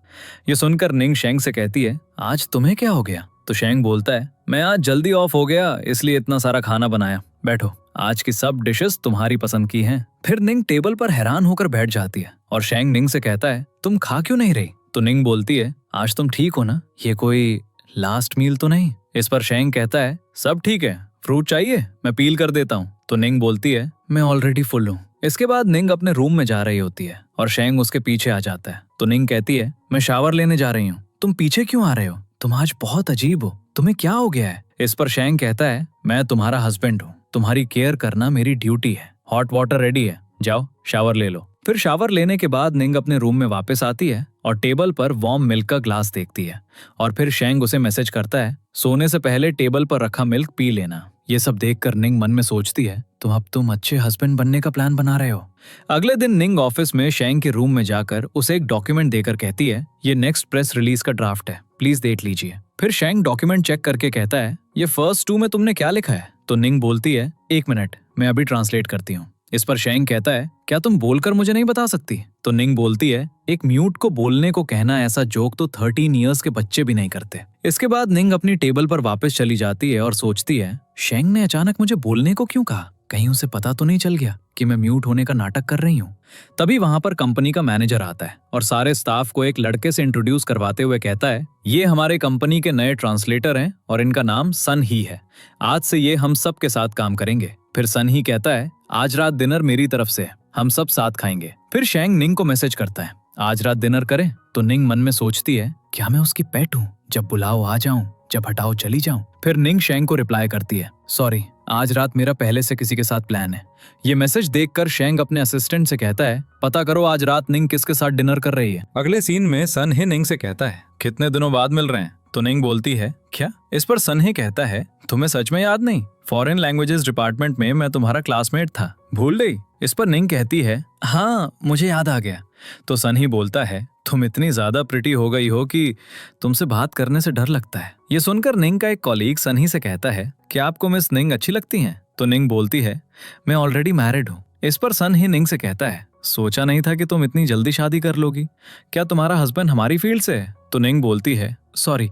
ये सुनकर निंग शेंग से कहती है आज तुम्हें क्या हो गया। तो शेंग बोलता है मैं आज जल्दी ऑफ हो गया इसलिए इतना सारा खाना बनाया, बैठो, आज की सब डिशेस तुम्हारी पसंद की हैं। फिर निंग टेबल पर हैरान होकर बैठ जाती है और शेंग निंग से कहता है तुम खा क्यों नहीं रही। तो निंग बोलती है आज तुम ठीक हो ना, ये कोई लास्ट मील तो नहीं। इस पर शेंग कहता है सब ठीक है, फ्रूट चाहिए मैं पील कर देता हूँ। तो निंग बोलती है मैं ऑलरेडी फुल हूँ। इसके बाद निंग अपने रूम में जा रही होती है और शेंग उसके पीछे आ जाता है। तो निंग कहती है मैं शावर लेने जा रही हूँ, तुम पीछे क्यों आ रहे हो, तुम आज बहुत अजीब हो, तुम्हें क्या हो गया है। इस पर शेंग कहता है मैं तुम्हारा हस्बैंड हूँ, तुम्हारी केयर करना मेरी ड्यूटी है, हॉट वाटर रेडी है, जाओ शावर ले लो। फिर शावर लेने के बाद निंग अपने रूम में वापस आती है और टेबल पर वार्म मिल्क का ग्लास देखती है और फिर शेंग उसे मैसेज करता है सोने से पहले टेबल पर रखा मिल्क पी लेना। ये सब देखकर निंग मन में सोचती है तो अब तुम अच्छे हस्बैंड बनने का प्लान बना रहे हो। अगले दिन निंग ऑफिस में शेंग के रूम में जाकर उसे एक डॉक्यूमेंट देकर कहती है ये नेक्स्ट प्रेस रिलीज का ड्राफ्ट है, प्लीज देख लीजिए। फिर शेंग डॉक्यूमेंट चेक करके कहता है ये फर्स्ट 2 में तुमने क्या लिखा है। तो निंग बोलती है 1 मिनट मैं अभी ट्रांसलेट करती हूँ। इस पर शेंग कहता है क्या तुम बोलकर मुझे नहीं बता सकती। तो निंग बोलती है एक म्यूट को बोलने को कहना ऐसा जोक तो 13 इयर्स के बच्चे भी नहीं करते। इसके बाद निंग अपनी टेबल पर वापस चली जाती है और सोचती है शेंग ने अचानक मुझे बोलने को क्यों कहा, कहीं उसे पता तो नहीं चल गया कि मैं म्यूट होने का नाटक कर रही हूँ। तभी वहां पर कंपनी का मैनेजर आता है और सारे स्टाफ को एक लड़के से इंट्रोड्यूस करवाते हुए कहता है ये हमारे कंपनी के नए ट्रांसलेटर हैं और इनका नाम सन ही है, आज से ये हम सब के साथ काम करेंगे। फिर सन ही कहता है आज रात डिनर मेरी तरफ से, हम सब साथ खाएंगे। फिर शेंग निंग को मैसेज करता है आज रात डिनर करें। तो निंग मन में सोचती है क्या मैं उसकी पेट हूँ, जब बुलाओ आ जाऊं, जब हटाओ चली जाऊं। फिर निंग शेंग को रिप्लाई करती है सॉरी आज रात मेरा पहले से किसी के साथ प्लान है। ये मैसेज देखकर शेंग अपने असिस्टेंट से कहता है पता करो आज रात निंग किसके साथ डिनर कर रही है। अगले सीन में सन ही निंग से कहता है कितने दिनों बाद मिल रहे हैं। तो निंग बोलती है क्या। इस पर सन ही कहता है तुम्हें सच में याद नहीं, फॉरेन लैंग्वेजेस डिपार्टमेंट में मैं तुम्हारा क्लासमेट था, भूल गई। इस पर निंग कहती है हाँ मुझे याद आ गया। तो सन ही बोलता है तुम इतनी ज्यादा प्रिटी हो गई हो कि तुमसे बात करने से डर लगता है। ये सुनकर निंग का एक कॉलीग सन ही से कहता है क्या आपको मिस निंग अच्छी लगती हैं। तो निंग बोलती है मैं ऑलरेडी मैरिड हूँ। इस पर सन ही निंग से कहता है सोचा नहीं था कि तुम इतनी जल्दी शादी कर लोगी, क्या तुम्हारा हस्बैंड हमारी फील्ड से है। तो निंग बोलती है सॉरी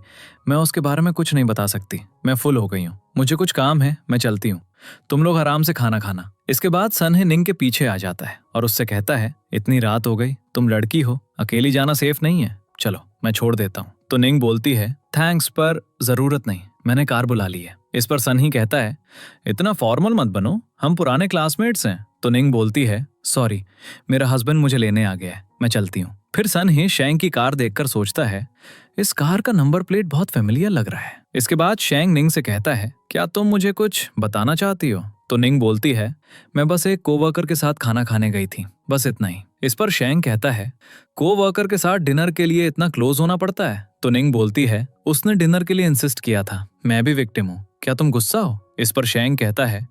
मैं उसके बारे में कुछ नहीं बता सकती, मैं फुल हो गई हूँ, मुझे कुछ काम है, मैं चलती हूँ, तुम लोग आराम से खाना खाना। इसके बाद सन ही निंग के पीछे आ जाता है और उससे कहता है इतनी रात हो गई, तुम लड़की हो, अकेली जाना सेफ नहीं है, चलो मैं छोड़ देता हूँ। तो निंग बोलती है थैंक्स पर जरूरत नहीं, मैंने कार बुला ली है। इस पर सन ही कहता है इतना फॉर्मल मत बनो, हम पुराने क्लासमेट्स हैं। तो निंग बोलती है सॉरी मेरा हस्बैंड मुझे लेने आ गया है, मैं चलती हूँ। फिर सन ही शेंग की कार देखकर सोचता है इस कार का नंबर प्लेट बहुत फेमिलियर लग रहा है। इसके बाद शेंग निंग से कहता है क्या तुम मुझे कुछ बताना चाहती हो। तो निंग बोलती है मैं बस एक कोवर्कर के साथ खाना खाने गई थी, बस इतना ही। इस पर शेंग कहता है कोवर्कर के साथ डिनर के लिए इतना क्लोज होना पड़ता है। तो निंग बोलती है उसने डिनर के लिए इंसिस्ट किया था, मैं भी विक्टिम हूँ, क्या तुम गुस्सा हो। इस पर शेंग कहता है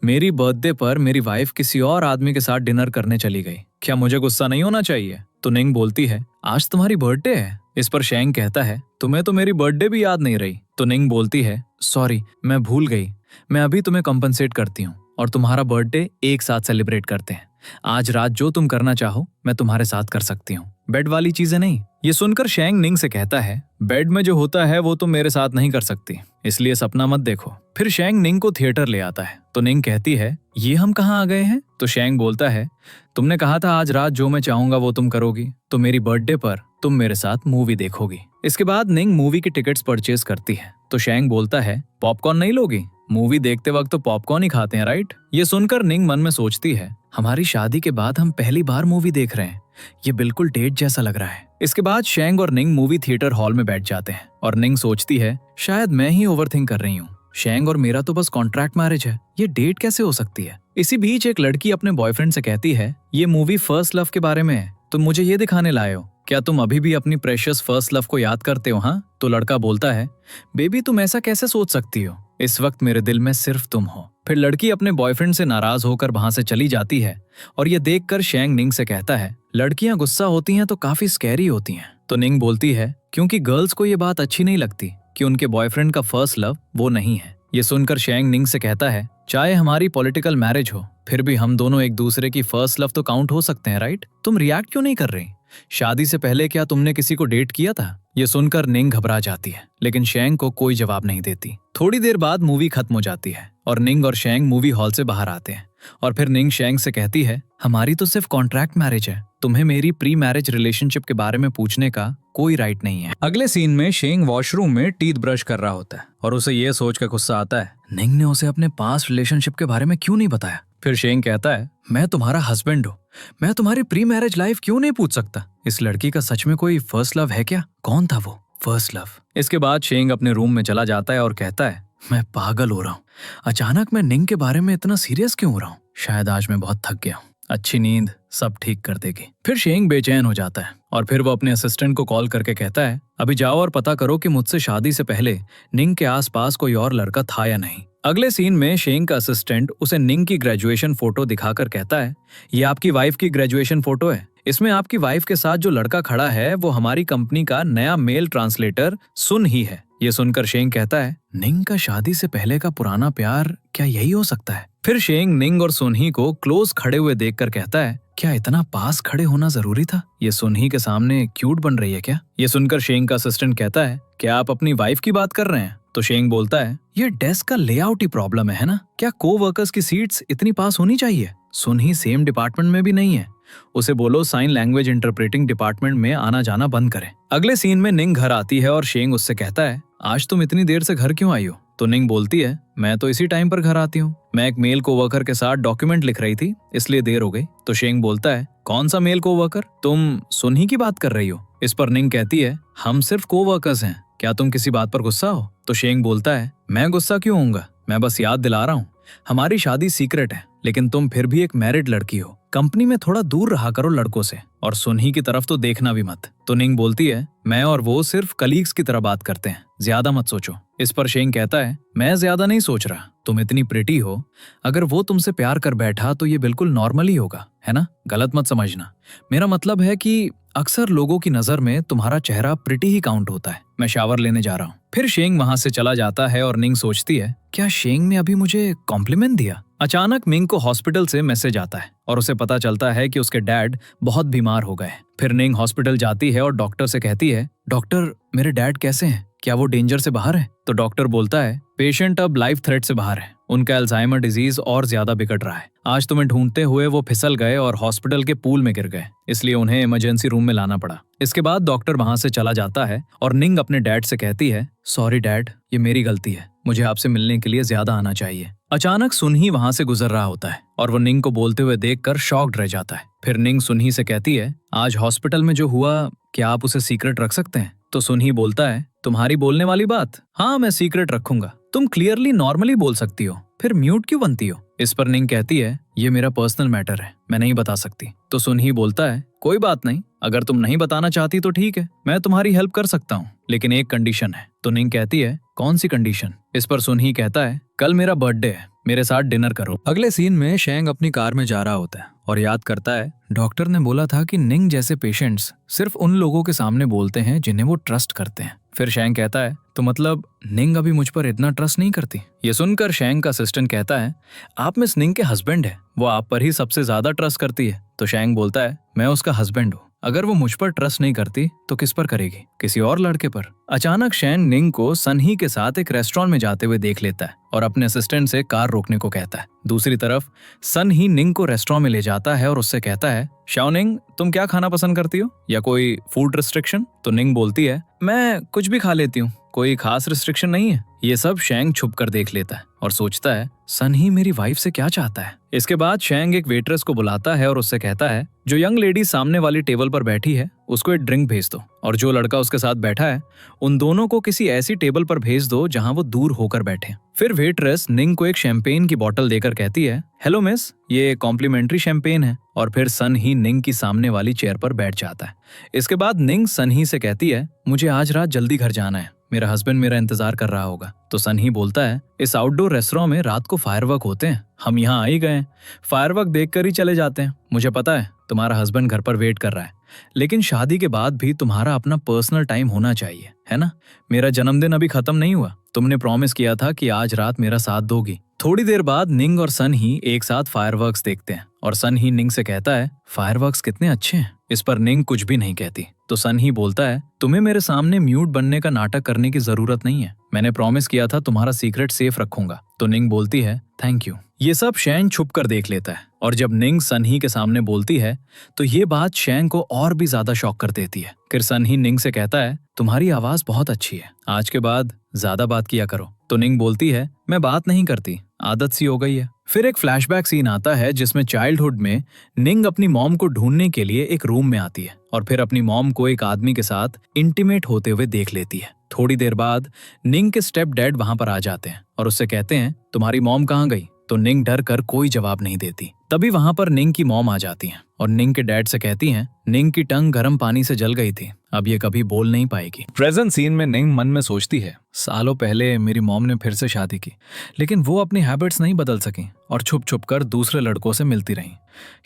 मेरी बर्थडे पर मेरी वाइफ किसी और आदमी के साथ डिनर करने चली गई, क्या मुझे गुस्सा नहीं होना चाहिए। तो निंग बोलती है आज तुम्हारी बर्थडे है। इस पर शेंग कहता है तुम्हें तो मेरी बर्थडे भी याद नहीं रही। तो निंग बोलती है सॉरी मैं भूल गई, मैं अभी तुम्हें कॉम्पनसेट करती हूँ और तुम्हारा बर्थडे एक साथ सेलिब्रेट करते हैं। आज रात जो तुम करना चाहो मैं तुम्हारे साथ कर सकती हूँ, बेड वाली चीजें नहीं। ये सुनकर शेंग निंग से कहता है बेड में जो होता है वो तुम मेरे साथ नहीं कर सकती, इसलिए सपना मत देखो। फिर शेंग निंग को थिएटर ले आता है तो निंग कहती है, ये हम कहाँ आ गए हैं? तो शेंग बोलता है, तुमने कहा था आज रात जो मैं चाहूंगा वो तुम करोगी, तो मेरी बर्थडे पर तुम मेरे साथ मूवी देखोगी। इसके बाद निंग मूवी की टिकट्स परचेज करती है। तो शेंग बोलता है, पॉपकॉर्न नहीं लोगी? मूवी देखते वक्त तो पॉपकॉर्न ही खाते हैं, राइट? ये सुनकर निंग मन में सोचती है, हमारी शादी के बाद हम पहली बार मूवी देख रहे हैं, ये बिल्कुल डेट जैसा लग रहा है। इसके बाद शेंग और निंग मूवी थिएटर हॉल में बैठ जाते हैं और निंग सोचती है, शायद मैं ही ओवरथिंक कर रही हूँ, शेंग और मेरा तो बस कॉन्ट्रैक्ट मैरिज है, ये डेट कैसे हो सकती है? इसी बीच एक लड़की अपने बॉयफ्रेंड से कहती है, ये मूवी फर्स्ट लव के बारे में है, तुम मुझे ये दिखाने लाए हो, क्या तुम अभी भी अपनी प्रेशियस फर्स्ट लव को याद करते हो? हाँ? तो लड़का बोलता है, बेबी तुम ऐसा कैसे सोच सकती हो, इस वक्त मेरे दिल में सिर्फ तुम हो। फिर लड़की अपने बॉयफ्रेंड से नाराज होकर वहां से चली जाती है और ये देखकर शेंग निंग से कहता है, लड़कियां गुस्सा होती हैं तो काफी स्कैरी होती हैं। तो निंग बोलती है, क्योंकि गर्ल्स को ये बात अच्छी नहीं लगती कि उनके बॉयफ्रेंड का फर्स्ट लव वो नहीं है। ये सुनकर शेंग निंग से कहता है, चाहे हमारी पॉलिटिकल मैरिज हो फिर भी हम दोनों एक दूसरे की फर्स्ट लव तो काउंट हो सकते हैं, राइट? तुम रिएक्ट क्यों नहीं कर रही? शादी से पहले क्या तुमने किसी को डेट किया था? ये सुनकर निंग घबरा जाती है, लेकिन शेंग को कोई जवाब नहीं देती। थोड़ी देर बाद मूवी खत्म हो जाती है और निंग और शेंग मूवी हॉल से बाहर आते हैं और फिर निंग शेंग से कहती है, हमारी तो सिर्फ कॉन्ट्रैक्ट मैरिज है, तुम्हें मेरी प्री मैरिज रिलेशनशिप के बारे में पूछने का कोई राइट नहीं है। अगले सीन में शेंग वॉशरूम में टीथ ब्रश कर रहा होता है और उसे ये सोच कर गुस्सा आता है, निंग ने उसे अपने पास्ट रिलेशनशिप के बारे में क्यों नहीं बताया? फिर शेंग कहता है, मैं तुम्हारा हस्बैंड हूँ, मैं तुम्हारी प्री मैरिज लाइफ क्यों नहीं पूछ सकता? इस लड़की का सच में कोई फर्स्ट लव है क्या? कौन था वो फर्स्ट लव? इसके बाद शेंग अपने रूम में चला जाता है और कहता है, मैं पागल हो रहा हूँ, अचानक मैं निंग के बारे में इतना सीरियस क्यों हो रहा हूँ? शायद आज मैं बहुत थक गया हूँ, अच्छी नींद सब ठीक कर देगी। फिर शेंग बेचैन हो जाता है और फिर वो अपने असिस्टेंट को कॉल करके कहता है, अभी जाओ और पता करो कि मुझसे शादी से पहले निंग के आसपास कोई और लड़का था या नहीं। अगले सीन में शेंग का असिस्टेंट उसे निंग की ग्रेजुएशन फोटो दिखाकर कहता है, ये आपकी वाइफ की ग्रेजुएशन फोटो है, इसमें आपकी वाइफ के साथ जो लड़का खड़ा है वो हमारी कंपनी का नया मेल ट्रांसलेटर सुन ही है। ये सुनकर शेंग कहता है, निंग का शादी से पहले का पुराना प्यार क्या यही हो सकता है? फिर शेंग निंग और सुनही को क्लोज खड़े हुए देखकर कहता है, क्या इतना पास खड़े होना जरूरी था? ये सुनही के सामने क्यूट बन रही है क्या? ये सुनकर शेंग का असिस्टेंट कहता है, क्या आप अपनी वाइफ की बात कर रहे हैं? तो शेंग बोलता है, ये डेस्क का लेआउट ही प्रॉब्लम है ना? क्या को-वर्कर्स की सीट्स इतनी पास होनी चाहिए? सुनही सेम डिपार्टमेंट में भी नहीं है, उसे बोलो साइन लैंग्वेज इंटरप्रेटिंग डिपार्टमेंट में आना जाना बंद करे। अगले सीन में निंग घर आती है और शेंग उससे कहता है, आज तुम इतनी देर से घर क्यों आई हो? तो निंग बोलती है, मैं तो इसी टाइम पर घर आती हूँ, मैं एक मेल कोवर्कर के साथ डॉक्यूमेंट लिख रही थी इसलिए देर हो गई। तो शेंग बोलता है, कौन सा मेल कोवर्कर? तुम सुनही की बात कर रही हो? इस पर निंग कहती है, हम सिर्फ कोवर्कर्स हैं, क्या तुम किसी बात पर गुस्सा हो? तो शेंग बोलता है, मैं गुस्सा क्यों होऊंगा, मैं बस याद दिला रहा हूँ, हमारी शादी सीक्रेट है, लेकिन तुम फिर भी एक मैरिड लड़की हो, कंपनी में थोड़ा दूर रहा करो लड़कों से, और सुनही की तरफ तो देखना भी मत। तो निंग बोलती है, मैं और वो सिर्फ कलीग्स की तरह बात करते हैं, ज्यादा मत सोचो। इस पर शेंग कहता है, मैं ज्यादा नहीं सोच रहा, तुम इतनी प्रिटी हो, अगर वो तुमसे प्यार कर बैठा तो ये बिल्कुल नॉर्मल ही होगा, है ना? गलत मत समझना, मेरा मतलब है कि अक्सर लोगों की नजर में तुम्हारा चेहरा प्रिटी ही काउंट होता है। मैं शावर लेने जा रहा हूँ। फिर शेंग वहां से चला जाता है और निंग सोचती है, क्या शेंग ने अभी मुझे कॉम्प्लीमेंट दिया? अचानक मिंग को हॉस्पिटल से मैसेज आता है और उसे पता चलता है कि उसके डैड बहुत बीमार हो गए। फिर निंग हॉस्पिटल जाती है और डॉक्टर से कहती है, डॉक्टर मेरे डैड कैसे हैं, क्या वो डेंजर से बाहर है? तो डॉक्टर बोलता है, पेशेंट अब लाइफ थ्रेट से बाहर है, उनका अल्जाइमर डिजीज और ज्यादा बिगड़ रहा है, आज तुम्हें ढूंढते हुए वो फिसल गए और हॉस्पिटल के पूल में गिर गए, इसलिए उन्हें इमरजेंसी रूम में लाना पड़ा। इसके बाद डॉक्टर वहां से चला जाता है और निंग अपने डैड से कहती है, सॉरी डैड, ये मेरी गलती है, मुझे आपसे मिलने के लिए ज्यादा आना चाहिए। अचानक सुनही वहां से गुजर रहा होता है और वो निंग को बोलते हुए देखकर शॉक्ड रह जाता है। फिर निंग सुनही से कहती है, आज हॉस्पिटल में जो हुआ क्या आप उसे सीक्रेट रख सकते हैं? तो सुनही बोलता है, तुम्हारी बोलने वाली बात, हाँ मैं सीक्रेट रखूंगा, तुम क्लियरली नॉर्मली बोल सकती हो, फिर म्यूट क्यों बनती हो? इस पर निंग कहती है, ये मेरा पर्सनल मैटर है, मैं नहीं बता सकती। तो सुनही बोलता है, कोई बात नहीं, अगर तुम नहीं बताना चाहती तो ठीक है, मैं तुम्हारी हेल्प कर सकता हूँ, लेकिन एक कंडीशन है। तो निंग कहती है, कौन सी कंडीशन? इस पर सुनही कहता है, कल मेरा बर्थडे है, मेरे साथ डिनर करो। अगले सीन में शेंग अपनी कार में जा रहा होता है और याद करता है, डॉक्टर ने बोला था कि निंग जैसे पेशेंट्स सिर्फ उन लोगों के सामने बोलते हैं जिन्हें वो ट्रस्ट करते हैं। फिर शेंग कहता है, तो मतलब निंग अभी मुझ पर इतना ट्रस्ट नहीं करती? ये सुनकर शेंग का असिस्टेंट कहता है, आप मिस निंग के हस्बैंड है, वो आप पर ही सबसे ज्यादा ट्रस्ट करती है। तो शेंग बोलता है, मैं उसका हस्बैंड हूँ, अगर वो मुझ पर ट्रस्ट नहीं करती तो किस पर करेगी? किसी और लड़के पर। अचानक शैंग निंग को सनही के साथ एक रेस्टोरेंट में जाते हुए देख लेता है और अपने असिस्टेंट से कार रोकने को कहता है। दूसरी तरफ सनही निंग को रेस्टोरेंट में ले जाता है और उससे कहता है, शाओनिंग, तुम क्या खाना पसंद करती हो या कोई फूड रिस्ट्रिक्शन? तो निंग बोलती है, मैं कुछ भी खा लेती हूँ, कोई खास रिस्ट्रिक्शन नहीं है। ये सब शैंग छुप कर देख लेता है और सोचता है, सनही मेरी वाइफ से क्या चाहता है। इसके बाद शैंग एक वेट्रेस को बुलाता है और उससे कहता है, जो यंग लेडी सामने वाली टेबल पर बैठी है उसको एक ड्रिंक भेज दो, और जो लड़का उसके साथ बैठा है उन दोनों को किसी ऐसी टेबल पर भेज दो जहां वो दूर होकर बैठे। फिर वेट्रेस निंग को एक शैंपेन की बोतल देकर कहती है, हेलो मिस, ये कॉम्प्लीमेंट्री शैंपेन है। और फिर सनही निंग की सामने वाली चेयर पर बैठ जाता है। इसके बाद निंग सनही से कहती है, मुझे आज रात जल्दी घर जाना है, मेरा हस्बैंड मेरा इंतजार कर रहा होगा। तो सनही बोलता है, इस आउटडोर रेस्टोरेंट में रात को फायरवर्क होते हैं, हम यहाँ आ ही गए हैं, फायरवर्क देखकर ही चले जाते हैं। मुझे पता है तुम्हारा हस्बैंड घर पर वेट कर रहा है, लेकिन शादी के बाद भी तुम्हारा अपना पर्सनल टाइम होना चाहिए, है ना? मेरा जन्मदिन अभी खत्म नहीं हुआ, तुमने प्रॉमिस किया था कि आज रात मेरा साथ दोगी। थोड़ी देर बाद निंग और सनही एक साथ फायरवर्क्स देखते हैं और सनही निंग से कहता है, फायरवर्क्स कितने अच्छे हैं। इस पर निंग कुछ भी नहीं कहती। तो सनही बोलता है, तुम्हें मेरे सामने म्यूट बनने का नाटक करने की जरूरत नहीं है, मैंने प्रॉमिस किया था तुम्हारा सीक्रेट सेफ रखूंगा। तो निंग बोलती है, थैंक यू। ये सब शैंग छुप कर देख लेता है और जब निंग सनही के सामने बोलती है तो ये बात शैंग को और भी ज्यादा शॉक कर देती है। फिर सनही निंग से कहता है, तुम्हारी आवाज बहुत अच्छी है, आज के बाद ज्यादा बात किया करो। तो निंग बोलती है, मैं बात नहीं करती, आदत सी हो गई है। फिर एक फ्लैशबैक सीन आता है जिसमें चाइल्डहुड में निंग अपनी मॉम को ढूंढने के लिए एक रूम में आती है और फिर अपनी मॉम को एक आदमी के साथ इंटीमेट होते हुए देख लेती है। थोड़ी देर बाद निंग के स्टेप डैड वहां पर आ जाते हैं और उससे कहते हैं, तुम्हारी मॉम कहाँ गई? तो निंग डर कर कोई जवाब नहीं देती। तभी वहां पर निंग की मॉम आ जाती हैं और निंग के डैड से कहती हैं, निंग की टंग गर्म पानी से जल गई थी, अब ये कभी बोल नहीं पाएगी। प्रेजेंट सीन में निंग मन में सोचती है, सालों पहले मेरी मॉम ने फिर से शादी की, लेकिन वो अपनी हैबिट्स नहीं बदल सकी और छुप छुप कर दूसरे लड़कों से मिलती रहीं।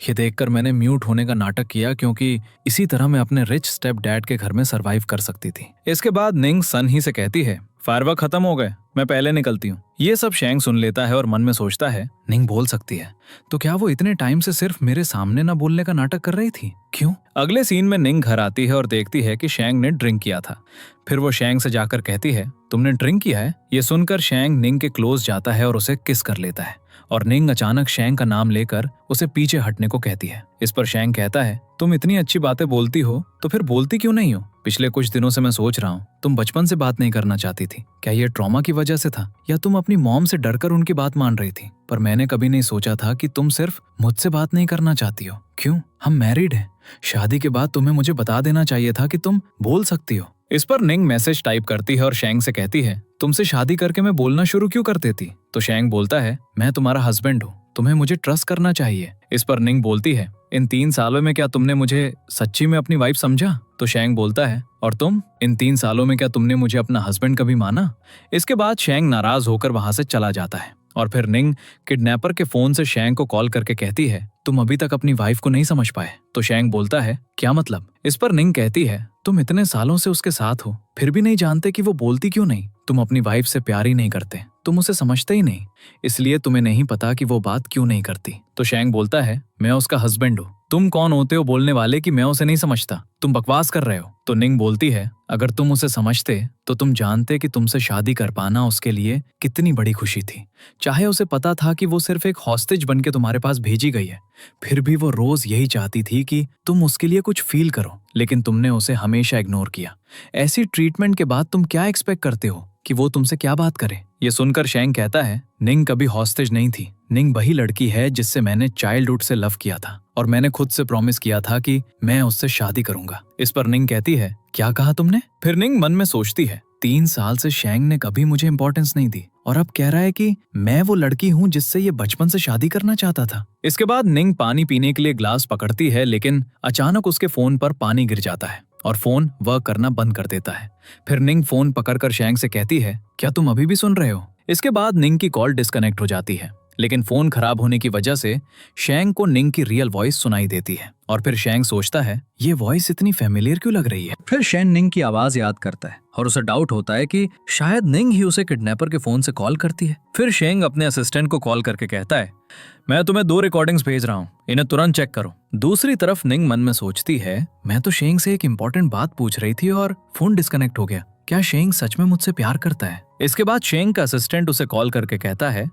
ये देखकर मैंने म्यूट होने का नाटक किया क्योंकि इसी तरह मैं अपने रिच स्टेप डैड के घर में सरवाइव कर सकती थी। इसके बाद निंग सनही से कहती है, फायरवर्क खत्म हो गए, मैं पहले निकलती हूँ। ये सब शैंग सुन लेता है और मन में सोचता है, निंग बोल सकती है तो क्या वो इतने टाइम से सिर्फ मेरे सामने ना बोलने का नाटक कर रही थी? क्यों? अगले सीन में निंग घर आती है और देखती है कि शैंग ने ड्रिंक किया था। फिर वो शैंग से जाकर कहती है, तुमने ड्रिंक किया है? ये सुनकर शैंग निंग के क्लोज जाता है और उसे किस कर लेता है और निंग अचानक शैंग का नाम लेकर उसे पीछे हटने को कहती है। इस पर शैंग कहता है, तुम इतनी अच्छी बातें बोलती हो तो फिर बोलती क्यों नहीं हो? पिछले कुछ दिनों से मैं सोच रहा हूँ, तुम बचपन से बात नहीं करना चाहती थी, क्या ये ट्रॉमा की वजह से था या तुम अपनी मॉम से डरकर उनकी बात मान रही थी? पर मैंने कभी नहीं सोचा था कि तुम सिर्फ मुझसे बात नहीं करना चाहती हो। क्यों? हम मैरिड हैं, शादी के बाद तुम्हें मुझे बता देना चाहिए था कि तुम बोल सकती हो। इस पर निंग मैसेज टाइप करती है और शैंग से कहती है, तुमसे शादी करके मैं बोलना शुरू क्यों कर देती? तो शैंग बोलता है, मैं तुम्हारा हस्बैंड हूँ, तुम्हें मुझे ट्रस्ट करना चाहिए। इस पर निंग बोलती है, इन 3 सालों में क्या तुमने मुझे सच्ची में अपनी वाइफ समझा? तो शैंग बोलता है, और तुम, इन 3 सालों में क्या तुमने मुझे अपना हस्बैंड कभी माना? इसके बाद शैंग नाराज होकर वहां से चला जाता है और फिर निंग किडनैपर के फोन से शैंग को कॉल करके कहती है, तुम अभी तक अपनी वाइफ को नहीं समझ पाए? तो शैंग बोलता है, क्या मतलब? इस पर निंग कहती है, तुम इतने सालों से उसके साथ हो फिर भी नहीं जानते कि वो बोलती क्यों नहीं? तुम अपनी वाइफ से प्यार ही नहीं करते, तुम उसे समझते ही नहीं, इसलिए तुम्हें नहीं पता कि वो बात क्यों नहीं करती। तो शैंग बोलता है, मैं उसका हस्बैंड हूँ, तुम कौन होते हो बोलने वाले कि मैं उसे नहीं समझता? तुम बकवास कर रहे हो। तो निंग बोलती है, अगर तुम उसे समझते तो तुम जानते कि तुमसे शादी कर पाना उसके लिए कितनी बड़ी खुशी थी। चाहे उसे पता था कि वो सिर्फ एक हॉस्टेज बन के तुम्हारे पास भेजी गई है, फिर भी वो रोज यही चाहती थी कि तुम उसके लिए कुछ फील करो, लेकिन तुमने उसे हमेशा इग्नोर किया। ऐसी ट्रीटमेंट के बाद तुम क्या एक्सपेक्ट करते हो कि वो तुमसे क्या बात करे? ये सुनकर शैंग कहता है, निंग कभी हॉस्टेज नहीं थी, निंग वही लड़की है जिससे मैंने चाइल्डहुड से लव किया था और मैंने खुद से प्रॉमिस किया था कि मैं उससे शादी करूंगा। इस पर निंग कहती है, क्या कहा तुमने? फिर निंग मन में सोचती है, 3 साल से शैंग ने कभी मुझे इंपॉर्टेंस नहीं दी और अब कह रहा है कि मैं वो लड़की हूँ जिससे ये बचपन से शादी करना चाहता था। इसके बाद निंग पानी पीने के लिए ग्लास पकड़ती है, लेकिन अचानक उसके फोन पर पानी गिर जाता है और फोन वर्क करना बंद कर देता है। फिर निंग फोन पकड़कर शैंग से कहती है, क्या तुम अभी भी सुन रहे हो? इसके बाद निंग की कॉल डिस्कनेक्ट हो जाती है, लेकिन फोन खराब होने की वजह से शैंग को निंग की रियल वॉइस सुनाई देती है और फिर शेंग सोचता है ये वॉइस इतनी फेमिलियर क्यों लग रही है। फिर शेंग निंग की आवाज याद करता है और उसे डाउट होता है कि शायद निंग ही उसे किडनैपर के फोन से कॉल करती है। फिर शेंग अपने असिस्टेंट को कॉल करके कहता है मैं तुम्हें 2 रिकॉर्डिंग्स भेज रहा हूँ, इन्हें तुरंत चेक करो। दूसरी तरफ निंग मन में सोचती है मैं तो शेंग से एक इंपॉर्टेंट बात पूछ रही थी और फोन डिस्कनेक्ट हो गया। क्या शेंग सच में मुझसे प्यार करता है? इसके बाद शेंग का असिस्टेंट उसे कॉल करके कहता है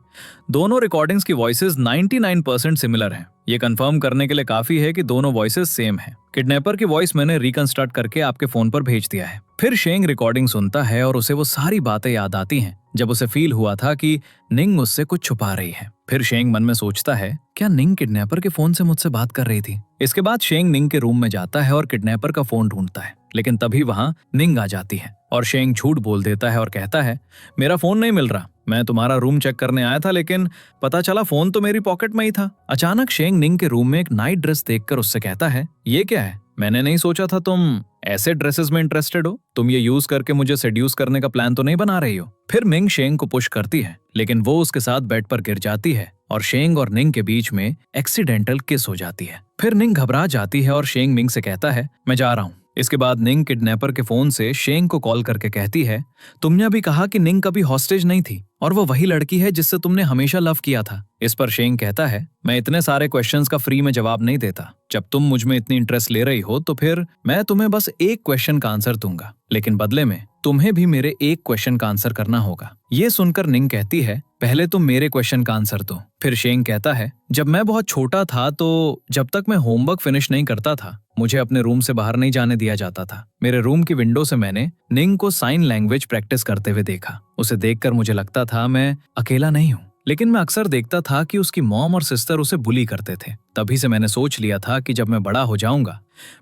दोनों रिकॉर्डिंग्स की वॉइसेस 99% सिमिलर हैं। ये कंफर्म करने के लिए काफी है कि दोनों वॉइसेस सेम हैं। किडनैपर की वॉइस मैंने रिकंस्ट्रक्ट करके आपके फोन पर भेज दिया है। फिर शेंग रिकॉर्डिंग सुनता है और उसे वो सारी बातें याद आती हैं जब उसे फील हुआ था कि निंग उससे कुछ छुपा रही है। फिर शेंग मन में सोचता है क्या निंग किडनैपर के फोन से मुझसे बात कर रही थी। इसके बाद शेंग निंग के रूम में जाता है और किडनैपर का फोन ढूंढता है, लेकिन तभी वहां निंग आ जाती है और शेंग झूठ बोल देता है और कहता है मेरा फोन नहीं मिल रहा, मैं तुम्हारा रूम चेक करने आया था लेकिन पता चला फोन तो मेरी पॉकेट में ही था। अचानक शेंग निंग के रूम में एक नाइट ड्रेस देखकर उससे कहता है ये क्या है, मैंने नहीं सोचा था तुम ऐसे ड्रेसेस में इंटरेस्टेड हो, तुम ये यूज करके मुझे सेड्यूस करने का प्लान तो नहीं बना रही हो। फिर मिंग शेंग को पुश करती है लेकिन वो उसके साथ बेड पर गिर जाती है और शेंग और निंग के बीच में एक्सीडेंटल किस हो जाती है। फिर निंग घबरा जाती है और शेंग मिंग से कहता है मैं जा रहा हूँ। इसके बाद निंग किडनैपर के फोन से शेंग को कॉल करके कहती है तुमने अभी कहा कि निंग कभी हॉस्टेज नहीं थी और वो वही लड़की है जिससे तुमने हमेशा लव किया था। इस पर शेंग कहता है मैं इतने सारे क्वेश्चंस का फ्री में जवाब नहीं देता, जब तुम मुझ में इतनी इंटरेस्ट ले रही हो तो फिर मैं तुम्हें बस एक क्वेश्चन का आंसर दूंगा, लेकिन बदले में तुम्हें भी मेरे एक क्वेश्चन का आंसर करना होगा। ये सुनकर निंग कहती है पहले तुम मेरे क्वेश्चन का आंसर दो। फिर शेंग कहता है जब मैं बहुत छोटा था तो जब तक मैं होमवर्क फिनिश नहीं करता था मुझे अपने रूम से बाहर नहीं जाने दिया जाता था। मेरे रूम की विंडो से मैंने निंग को साइन लैंग्वेज प्रैक्टिस करते हुए देखा। उसे देखकर मुझे लगता था मैं अकेला नहीं हूँ, लेकिन मैं अक्सर देखता था कि उसकी मॉम और सिस्टर उसे बुली करते थे। तभी से मैंने सोच लिया था कि जब मैं बड़ा हो जाऊंगा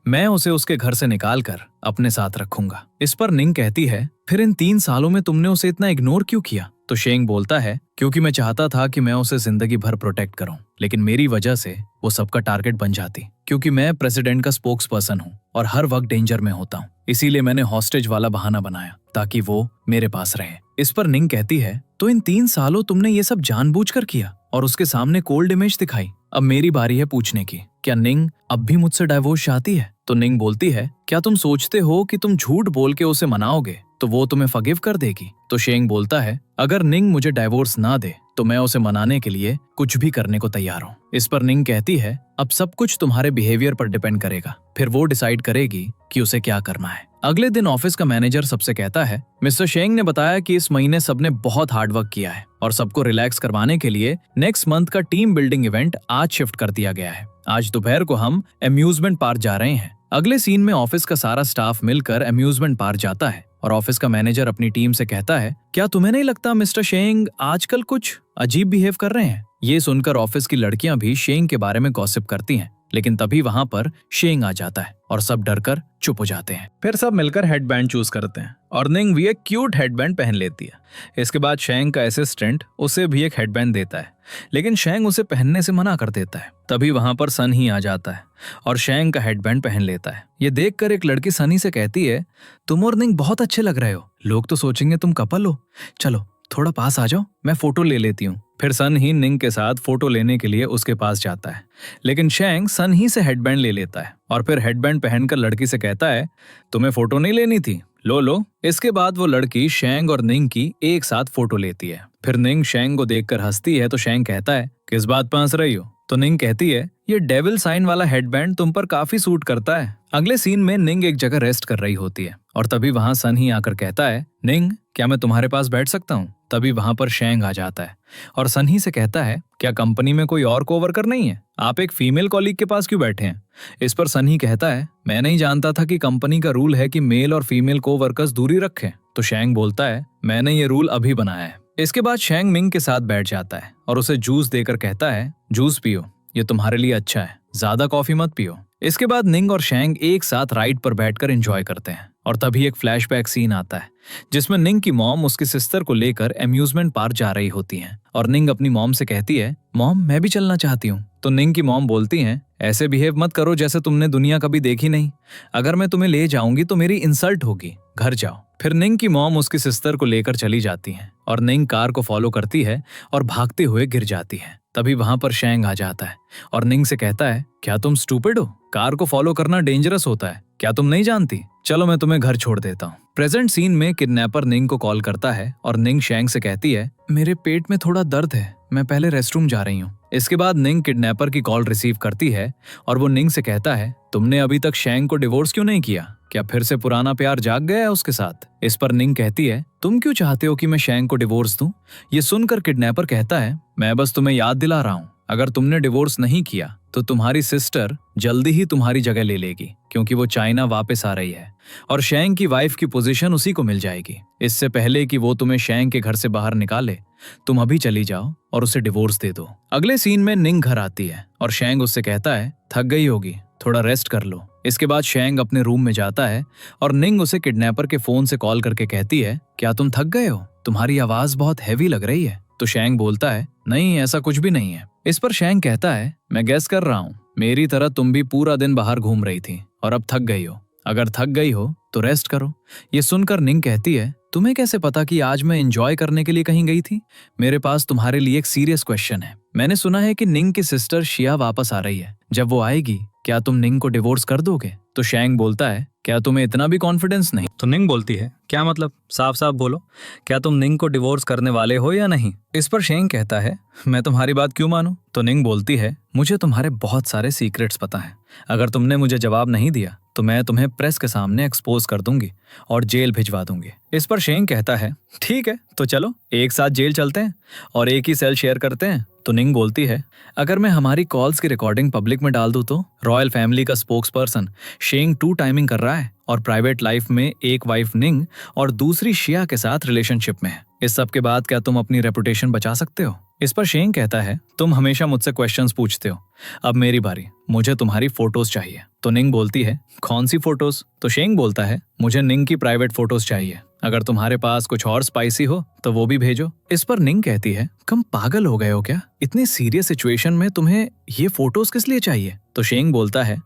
मैं उसे उसके घर से निकालकर अपने साथ रखूंगा। इस पर निंग कहती है फिर इन 3 सालों में तुमने उसे इतना इग्नोर क्यों किया? तो शेंग बोलता है क्योंकि मैं चाहता था कि मैं उसे जिंदगी भर प्रोटेक्ट करूं, लेकिन मेरी वजह से वो सबका टारगेट बन जाती, क्योंकि मैं प्रेसिडेंट का स्पोक्स पर्सन हूं और हर वक्त डेंजर में होता हूं। इसीलिए मैंने हॉस्टेज वाला बहाना बनाया ताकि वो मेरे पास रहे। इस पर निंग कहती है तो इन 3 सालों तुमने ये सब जानबूझकर किया और उसके सामने कोल्ड इमेज दिखाई। अब मेरी बारी है पूछने की, क्या निंग अब भी मुझसे डाइवोर्स चाहती है? तो निंग बोलती है क्या तुम सोचते हो कि तुम झूठ बोल के उसे मनाओगे तो वो तुम्हें फॉरगिव कर देगी? तो शेंग बोलता है अगर निंग मुझे डाइवोर्स ना दे तो मैं उसे मनाने के लिए कुछ भी करने को तैयार हूँ। इस पर निंग कहती है अब सब कुछ तुम्हारे बिहेवियर पर डिपेंड करेगा, फिर वो डिसाइड करेगी कि उसे क्या करना है। अगले दिन ऑफिस का मैनेजर सबसे कहता है मिस्टर शेंग ने बताया कि इस महीने सबने बहुत हार्डवर्क किया है और सबको रिलैक्स करवाने के लिए नेक्स्ट मंथ का टीम बिल्डिंग इवेंट आज शिफ्ट कर दिया गया है। आज दोपहर को हम अम्यूजमेंट पार्क जा रहे हैं। अगले सीन में ऑफिस का सारा स्टाफ मिलकर अम्यूजमेंट पार्क जाता है और ऑफिस का मैनेजर अपनी टीम से कहता है क्या तुम्हें नहीं लगता मिस्टर शेंग आजकल कुछ अजीब बिहेव कर रहे हैं? ये सुनकर ऑफिस की लड़कियां भी शेंग के बारे में गॉसिप करती हैं, लेकिन तभी वहां पर शेंग आ जाता है और सब डरकर चुप हो जाते हैं। फिर सब मिलकर हेडबैंड चूज करते हैं और निंग भी एक क्यूट हेडबैंड पहन लेती है। इसके बाद शेंग का असिस्टेंट उसे भी एक हेडबैंड देता है, लेकिन शेंग उसे पहनने से मना कर देता है। तभी वहां पर सन ही आ जाता है और शेंग का हेडबैंड पहन लेता है। ये देखकर एक लड़की सनी से कहती है तुम और निंग बहुत अच्छे लग रहे हो, लोग तो सोचेंगे तुम कपल हो, चलो थोड़ा पास आ जाओ, मैं फोटो ले लेती हूँ। फिर सन ही निंग के साथ फोटो लेने के लिए उसके पास जाता है, लेकिन शेंग सन ही से हेडबैंड ले लेता है और फिर हेडबैंड पहनकर लड़की से कहता है तुम्हें फोटो नहीं लेनी थी, लो लो। इसके बाद वो लड़की शेंग और निंग की एक साथ फोटो लेती है। फिर निंग शेंग को देखकर हंसती है तो शेंग कहता है किस बात पर हंस रही हो? तो निंग कहती है ये डेविल साइन वाला हेडबैंड तुम पर काफी सूट करता है। अगले सीन में निंग एक जगह रेस्ट कर रही होती है और तभी वहां सन ही आकर कहता है निंग क्या मैं तुम्हारे पास बैठ सकता हूँ? तभी वहां पर शेंग आ जाता है और सन ही से कहता है क्या कंपनी में कोई और कोवर्कर नहीं है? आप एक फीमेल कॉलीग के पास क्यों बैठे हैं? इस पर सन ही कहता है मैं नहीं जानता था कि कंपनी का रूल है कि मेल और फीमेल कोवर्कर्स दूरी रखें। तो शेंग बोलता है मैंने ये रूल अभी बनाया है। इसके बाद शेंग मिंग के साथ बैठ जाता है और उसे जूस देकर कहता है जूस पियो, ये तुम्हारे लिए अच्छा है, ज्यादा कॉफी मत पियो। इसके बाद निंग और शेंग एक साथ राइड पर बैठकर एंजॉय करते हैं और तभी एक फ्लैशबैक सीन आता है जिसमें निंग की मॉम उसकी सिस्टर को लेकर अम्यूजमेंट पार्क जा रही होती हैं और निंग अपनी मॉम से कहती है मॉम मैं भी चलना चाहती हूँ। तो निंग की मॉम बोलती हैं ऐसे बिहेव मत करो जैसे तुमने दुनिया कभी देखी नहीं, अगर मैं तुम्हें ले जाऊंगी तो मेरी इंसल्ट होगी, घर जाओ। फिर निंग की मॉम उसकी सिस्टर को लेकर चली जाती हैं और निंग कार को फॉलो करती है और भागते हुए गिर जाती है। तभी वहां पर शेंग आ जाता है और निंग से कहता है, क्या तुम स्टूपिड हो? कार को फॉलो करना डेंजरस होता है, क्या तुम नहीं जानती? चलो मैं तुम्हें घर छोड़ देता हूँ। प्रेजेंट सीन में किडनैपर निंग को कॉल करता है और निंग शेंग से कहती है, मेरे पेट में थोड़ा दर्द है, मैं पहले रेस्टरूम जा रही हूँ। इसके बाद निंग किडनैपर की कॉल रिसीव करती है और वो निंग से कहता है, तुमने अभी तक शेंग को डिवोर्स क्यों नहीं किया? क्या फिर से पुराना प्यार जाग गया है उसके साथ? इस पर निंग कहती है, तुम क्यों चाहते हो कि मैं शेंग को डिवोर्स दूं? ये सुनकर किडनैपर कहता है, मैं बस तुम्हें याद दिला रहा हूँ, अगर तुमने डिवोर्स नहीं किया तो तुम्हारी सिस्टर जल्दी ही तुम्हारी जगह ले लेगी, क्योंकि वो चाइना वापस आ रही है और शेंग की वाइफ की पोजीशन उसी को मिल जाएगी। इससे पहले कि वो तुम्हें शेंग के घर से बाहर निकाले, तुम अभी चली जाओ और उसे डिवोर्स दे दो। अगले सीन में निंग घर आती है और शेंग उससे कहता है, थक गई होगी, थोड़ा रेस्ट कर लो। इसके बाद शेंग अपने रूम में जाता है और निंग उसे किडनैपर के फोन से कॉल करके कहती है, क्या तुम थक गए हो? तुम्हारी आवाज बहुत हैवी लग रही है। तो शेंग बोलता है, नहीं ऐसा कुछ भी नहीं है। इस पर शेंग कहता है, मैं गेस कर रहा हूँ, मेरी तरह तुम भी पूरा दिन बाहर घूम रही थी और अब थक गई हो। अगर थक गई हो तो रेस्ट करो। ये सुनकर निंग कहती है, तुम्हें कैसे पता कि आज मैं एंजॉय करने के लिए कहीं गई थी? मेरे पास तुम्हारे लिए एक सीरियस क्वेश्चन है। मैंने सुना है कि निंग की सिस्टर शिया वापस आ रही है। जब वो आएगी, क्या तुम निंग को डिवोर्स कर दोगे? तो शेंग बोलता है, क्या तुम्हें इतना भी कॉन्फिडेंस नहीं? तो निंग बोलती है, क्या मतलब? साफ साफ बोलो, क्या तुम निंग को डिवोर्स करने वाले हो या नहीं? इस पर शेंग कहता है, मैं तुम्हारी बात क्यों मानूं? तो निंग बोलती है, मुझे तुम्हारे बहुत सारे सीक्रेट्स पता हैं। अगर तुमने मुझे जवाब नहीं दिया तो मैं तुम्हें प्रेस के सामने एक्सपोज कर दूंगी और जेल भिजवा दूंगी। इस पर शेंग कहता है, ठीक है तो चलो एक साथ जेल चलते हैं और एक ही सेल शेयर करते हैं। तो निंग बोलती है, अगर मैं हमारी कॉल्स की रिकॉर्डिंग पब्लिक में डाल दूं तो? रॉयल फैमिली का स्पोक्स पर्सन शेंग 2 टाइमिंग कर रहा है और प्राइवेट लाइफ में एक वाइफ निंग और दूसरी शिया के साथ रिलेशनशिप में है। इस सब के बाद क्या तुम अपनी रेपुटेशन बचा सकते हो? इस पर शेंग कहता है, तुम हमेशा मुझसे क्वेश्चंस पूछते हो, अब मेरी बारी, मुझे तुम्हारी फोटोज चाहिए। तो निंग बोलती है, कौन सी फोटोज? तो शेंग बोलता है, मुझे निंग की प्राइवेट फोटोज चाहिए। अगर तुम्हारे पास कुछ और स्पाइसी हो तो वो भी भेजो। इस पर निंग कहती है, तुम पागल हो गए हो क्या? इतनी सीरियस सिचुएशन में तुम्हें ये फोटोज किस लिए चाहिए? तो शेंग बोलता है,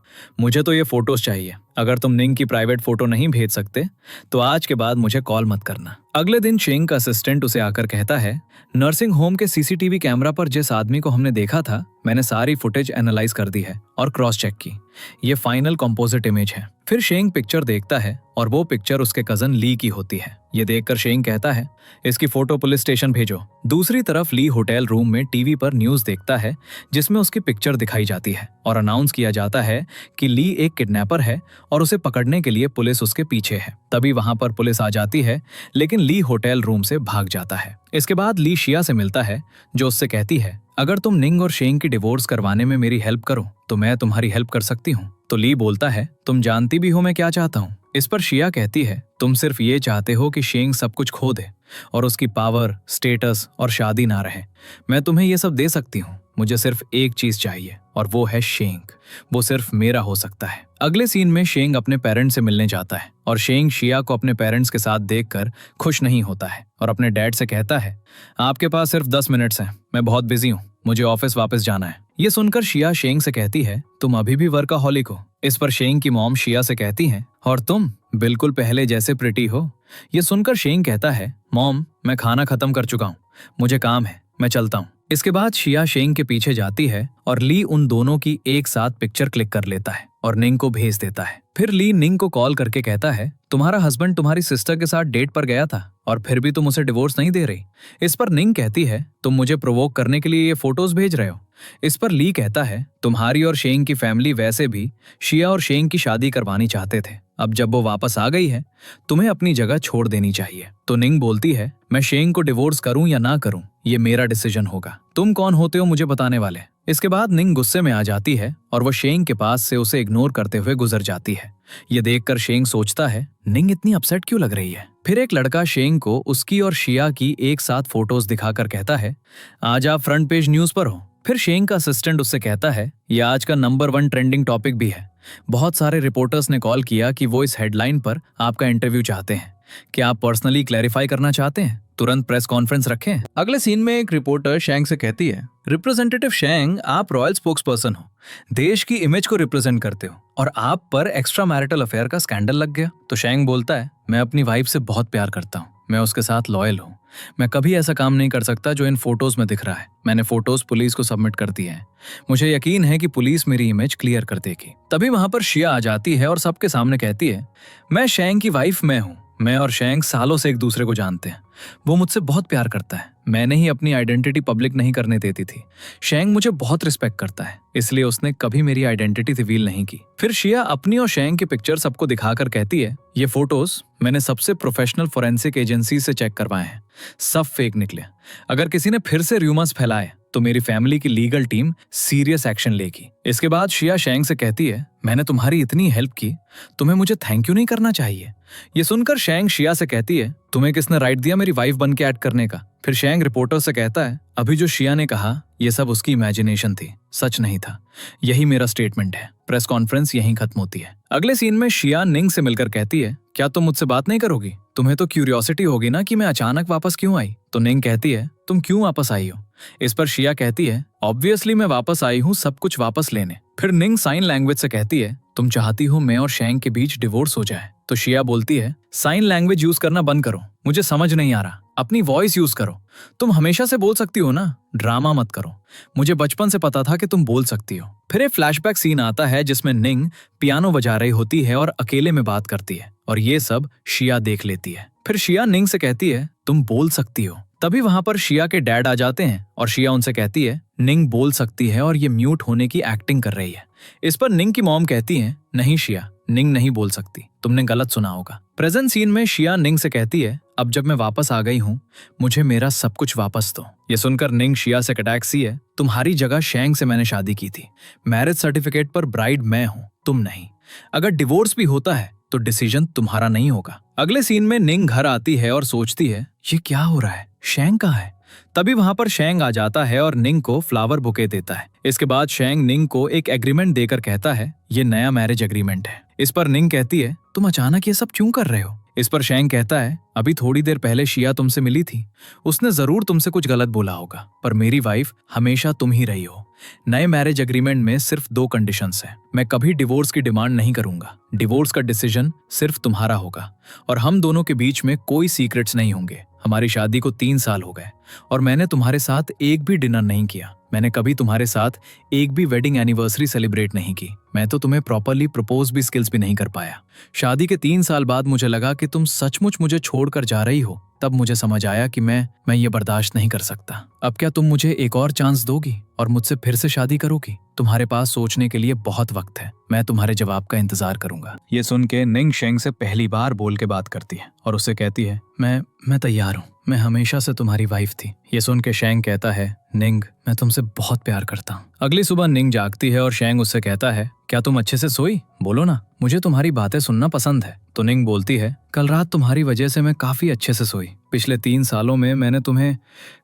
मुझे तो ये फोटोज चाहिए। अगर तुम निंग की प्राइवेट फोटो नहीं भेज सकते तो आज के बाद मुझे कॉल मत करना। अगले दिन शेंग का असिस्टेंट उसे आकर कहता है, नर्सिंग होम के सीसीटीवी कैमरा पर जिस आदमी को हमने देखा था, मैंने सारी फुटेज एनालाइज कर दी है और क्रॉस चेक की। ये फाइनल कंपोजिट इमेज है। फिर शेंग पिक्चर देखता है और वो पिक्चर उसके कजन ली की होती है। ये देखकर शेंग कहता है, इसकी फोटो पुलिस स्टेशन भेजो। दूसरी तरफ ली होटल रूम में टीवी पर न्यूज देखता है जिसमें उसकी पिक्चर दिखाई जाती है और अनाउंस किया जाता है कि ली एक किडनैपर है और उसे पकड़ने के लिए पुलिस उसके पीछे है। तभी वहां पर पुलिस आ जाती है, लेकिन ली होटल रूम से भाग जाता है। इसके बाद ली शिया से मिलता है जो उससे कहती है, अगर तुम निंग और शेंग की डिवोर्स करवाने में मेरी हेल्प करो तो मैं तुम्हारी हेल्प कर सकती हूँ। तो ली बोलता है, तुम जानती भी हो मैं क्या चाहता हूँ। इस पर शिया कहती है, तुम सिर्फ ये चाहते हो कि शेंग सब कुछ खो दे और उसकी पावर, स्टेटस और शादी ना रहे। मैं तुम्हें ये सब दे सकती हूँ, मुझे सिर्फ एक चीज चाहिए और वो है शेंग। वो सिर्फ मेरा हो सकता है। अगले सीन में शेंग अपने पेरेंट्स से मिलने जाता है और शेंग शिया को अपने पेरेंट्स के साथ देखकर खुश नहीं होता है और अपने डैड से कहता है, आपके पास सिर्फ 10 मिनट्स हैं, मैं बहुत बिजी हूँ, मुझे ऑफिस वापस जाना है। ये सुनकर शिया शेंग से कहती है, तुम अभी भी वर्काहॉलिक हो। इस पर शेंग की मॉम शिया से कहती है, और तुम बिल्कुल पहले जैसे प्रिटी हो। ये सुनकर शेंग कहता है, मॉम मैं खाना खत्म कर चुका हूँ, मुझे काम है, मैं चलता हूँ। इसके बाद शिया शेंग के पीछे जाती है और ली उन दोनों की एक साथ पिक्चर क्लिक कर लेता है और निंग को भेज देता है। फिर ली निंग को कॉल करके कहता है, तुम्हारा हस्बैंड तुम्हारी सिस्टर के साथ डेट पर गया था और फिर भी तुम उसे डिवोर्स नहीं दे रही। इस पर निंग कहती है, तुम मुझे प्रोवोक करने के लिए ये फोटोज भेज रहे हो। इस पर ली कहता है, तुम्हारी और शेंग की फैमिली वैसे भी शिया और शेंग की शादी करवानी चाहते थे। अब जब वो वापस आ गई है, तुम्हें अपनी जगह छोड़ देनी चाहिए। तो निंग बोलती है, मैं शेंग को डिवोर्स करूं या ना करूं, ये मेरा डिसीजन होगा। तुम कौन होते हो मुझे बताने वाले? इसके बाद निंग गुस्से में आ जाती है और वो शेंग के पास से उसे इग्नोर करते हुए गुजर जाती है। ये देखकर शेंग सोचता है, निंग इतनी अपसेट क्यों लग रही है। फिर एक लड़का शेंग को उसकी और शिया की एक साथ फोटोज दिखाकर कहता है, आज आप फ्रंट पेज न्यूज पर हो। फिर शेंग का असिस्टेंट उससे कहता है, ये आज का नंबर 1 ट्रेंडिंग टॉपिक भी है। बहुत सारे रिपोर्टर्स ने कॉल किया कि वो इस हेडलाइन पर आपका इंटरव्यू चाहते हैं। क्या आप पर्सनली क्लैरिफाई करना चाहते हैं? तुरंत प्रेस कॉन्फ्रेंस रखें। अगले सीन में एक रिपोर्टर शेंग से कहती है, रिप्रेजेंटेटिव शेंग, आप रॉयल स्पोक्स पर्सन हो, देश की इमेज को रिप्रेजेंट करते हो और आप पर एक्स्ट्रा मैरिटल अफेयर का स्कैंडल लग गया। तो शेंग बोलता है, मैं अपनी वाइफ से बहुत प्यार करता हूँ, मैं उसके साथ लॉयल हूँ, मैं कभी ऐसा काम नहीं कर सकता जो इन फोटोज में दिख रहा है। मैंने फोटोज पुलिस को सबमिट कर दिए हैं। मुझे यकीन है कि पुलिस मेरी इमेज क्लियर कर देगी। तभी वहां पर शिया आ जाती है और सबके सामने कहती है, मैं शैंग की वाइफ हूँ। मैं और शैंग सालों से एक दूसरे को जानते हैं। वो मुझसे बहुत प्यार करता है। मैंने ही अपनी आइडेंटिटी पब्लिक नहीं करने देती थी। शैंग मुझे बहुत रिस्पेक्ट करता है, इसलिए उसने कभी मेरी आइडेंटिटी रिवील नहीं की। फिर शिया अपनी और शैंग की पिक्चर सबको दिखाकर कहती है, ये फोटोज मैंने सबसे प्रोफेशनल फोरेंसिक एजेंसी से चेक करवाए हैं। सब फेक निकले। अगर किसी ने फिर से र्यूमर्स फैलाए तो मेरी फैमिली की लीगल टीम सीरियस एक्शन लेगी। इसके बाद शिया शैंग से कहती है, मैंने तुम्हारी इतनी हेल्प की, तुम्हें मुझे थैंक यू नहीं करना चाहिए। ये सुनकर शैंग शिया से कहती है, तुम्हें किसने राइट दिया मेरी वाइफ बन के एक्ट करने का? फिर शैंग रिपोर्टर से कहता है, अभी जो शिया ने कहा ये सब उसकी इमेजिनेशन थी, सच नहीं था। यही मेरा स्टेटमेंट है। प्रेस कॉन्फ्रेंस यहीं खत्म होती है। अगले सीन में शिया निंग से मिलकर कहती है, क्या तुम मुझसे बात नहीं करोगी? तुम्हें तो क्यूरियोसिटी होगी ना कि मैं अचानक वापस क्यों आई। तो निंग कहती है, तुम क्यों वापस आई हो? इस पर शिया कहती है, ऑब्वियसली मैं वापस आई हूँ सब कुछ वापस लेने। फिर निंग साइन लैंग्वेज से कहती है, तुम चाहती हो मैं और शैंग के बीच डिवोर्स हो जाए? तो शिया बोलती है, साइन लैंग्वेज यूज करना बंद करो, मुझे समझ नहीं आ रहा। अपनी वॉइस यूज करो। तुम हमेशा से बोल सकती हो ना, ड्रामा मत करो। मुझे बचपन से पता था कि तुम बोल सकती हो। फिर एक फ्लैशबैक सीन आता है जिसमें निंग पियानो बजा रही होती है और अकेले में बात करती है, और ये सब शिया देख लेती है। फिर शिया निंग से कहती है, तुम बोल सकती हो। तभी वहां पर शिया के डैड आ जाते हैं और शिया उनसे कहती है, निंग बोल सकती है और ये म्यूट होने की एक्टिंग कर रही है। इस पर निंग की मॉम कहती है, नहीं शिया, निंग नहीं बोल सकती, तुमने गलत सुना होगा। प्रेजेंट सीन में शिया निंग से कहती है, अब जब मैं वापस आ गई हूँ, मुझे मेरा सब कुछ वापस दो। ये सुनकर निंग शिया से कटाक्सी है, तुम्हारी जगह शैंग से मैंने शादी की थी। मैरिज सर्टिफिकेट पर ब्राइड मैं हूँ, तुम नहीं। अगर डिवोर्स भी होता है तो डिसीजन तुम्हारा नहीं होगा। अगले सीन में निंग घर आती है और सोचती है, ये क्या हो रहा है, शैंग कहाँ है? तभी वहां पर शैंग आ जाता है और निंग को फ्लावर बुके देता है। इसके बाद शैंग निंग को एक एग्रीमेंट देकर कहता है, ये नया मैरिज एग्रीमेंट है। इस पर निंग कहती है, तुम अचानक ये सब क्यों कर रहे हो? इस पर शैंग कहता है, अभी थोड़ी देर पहले शिया तुमसे मिली थी, उसने जरूर तुमसे कुछ गलत बोला होगा, पर मेरी वाइफ हमेशा तुम ही रही हो। नए मैरिज एग्रीमेंट में सिर्फ 2 कंडीशंस हैं। मैं कभी डिवोर्स की डिमांड नहीं करूंगा। डिवोर्स का डिसीजन सिर्फ तुम्हारा होगा और हम दोनों के बीच में कोई सीक्रेट्स नहीं होंगे। हमारी शादी को 3 साल हो गए और मैंने तुम्हारे साथ एक भी डिनर नहीं किया। मैंने कभी तुम्हारे साथ एक भी वेडिंग एनिवर्सरी सेलिब्रेट नहीं की। मैं तो तुम्हें प्रॉपरली प्रपोज भी स्किल्स भी नहीं कर पाया। शादी के 3 साल बाद मुझे लगा कि तुम सचमुच मुझे छोड़कर जा रही हो। तब मुझे समझ आया कि मैं ये बर्दाश्त नहीं कर सकता। अब क्या तुम मुझे एक और चांस दोगी और मुझसे फिर से शादी करोगी? तुम्हारे पास सोचने के लिए बहुत वक्त है। मैं तुम्हारे जवाब का इंतजार करूंगा। ये सुन के निंग शैंग से पहली बार बोल के बात करती है और उससे कहती है, मैं तैयार हूँ। मैं हमेशा से तुम्हारी वाइफ थी। ये सुन के शैंग कहता है, निंग मैं तुमसे बहुत प्यार करता हूँ। अगली सुबह निंग जागती है और शैंग उससे कहता है, क्या तुम अच्छे से सोई? बोलो ना, मुझे तुम्हारी बातें सुनना पसंद है। तो निंग बोलती है, कल रात तुम्हारी वजह से मैं काफी अच्छे से सोई। पिछले 3 सालों में मैंने तुम्हें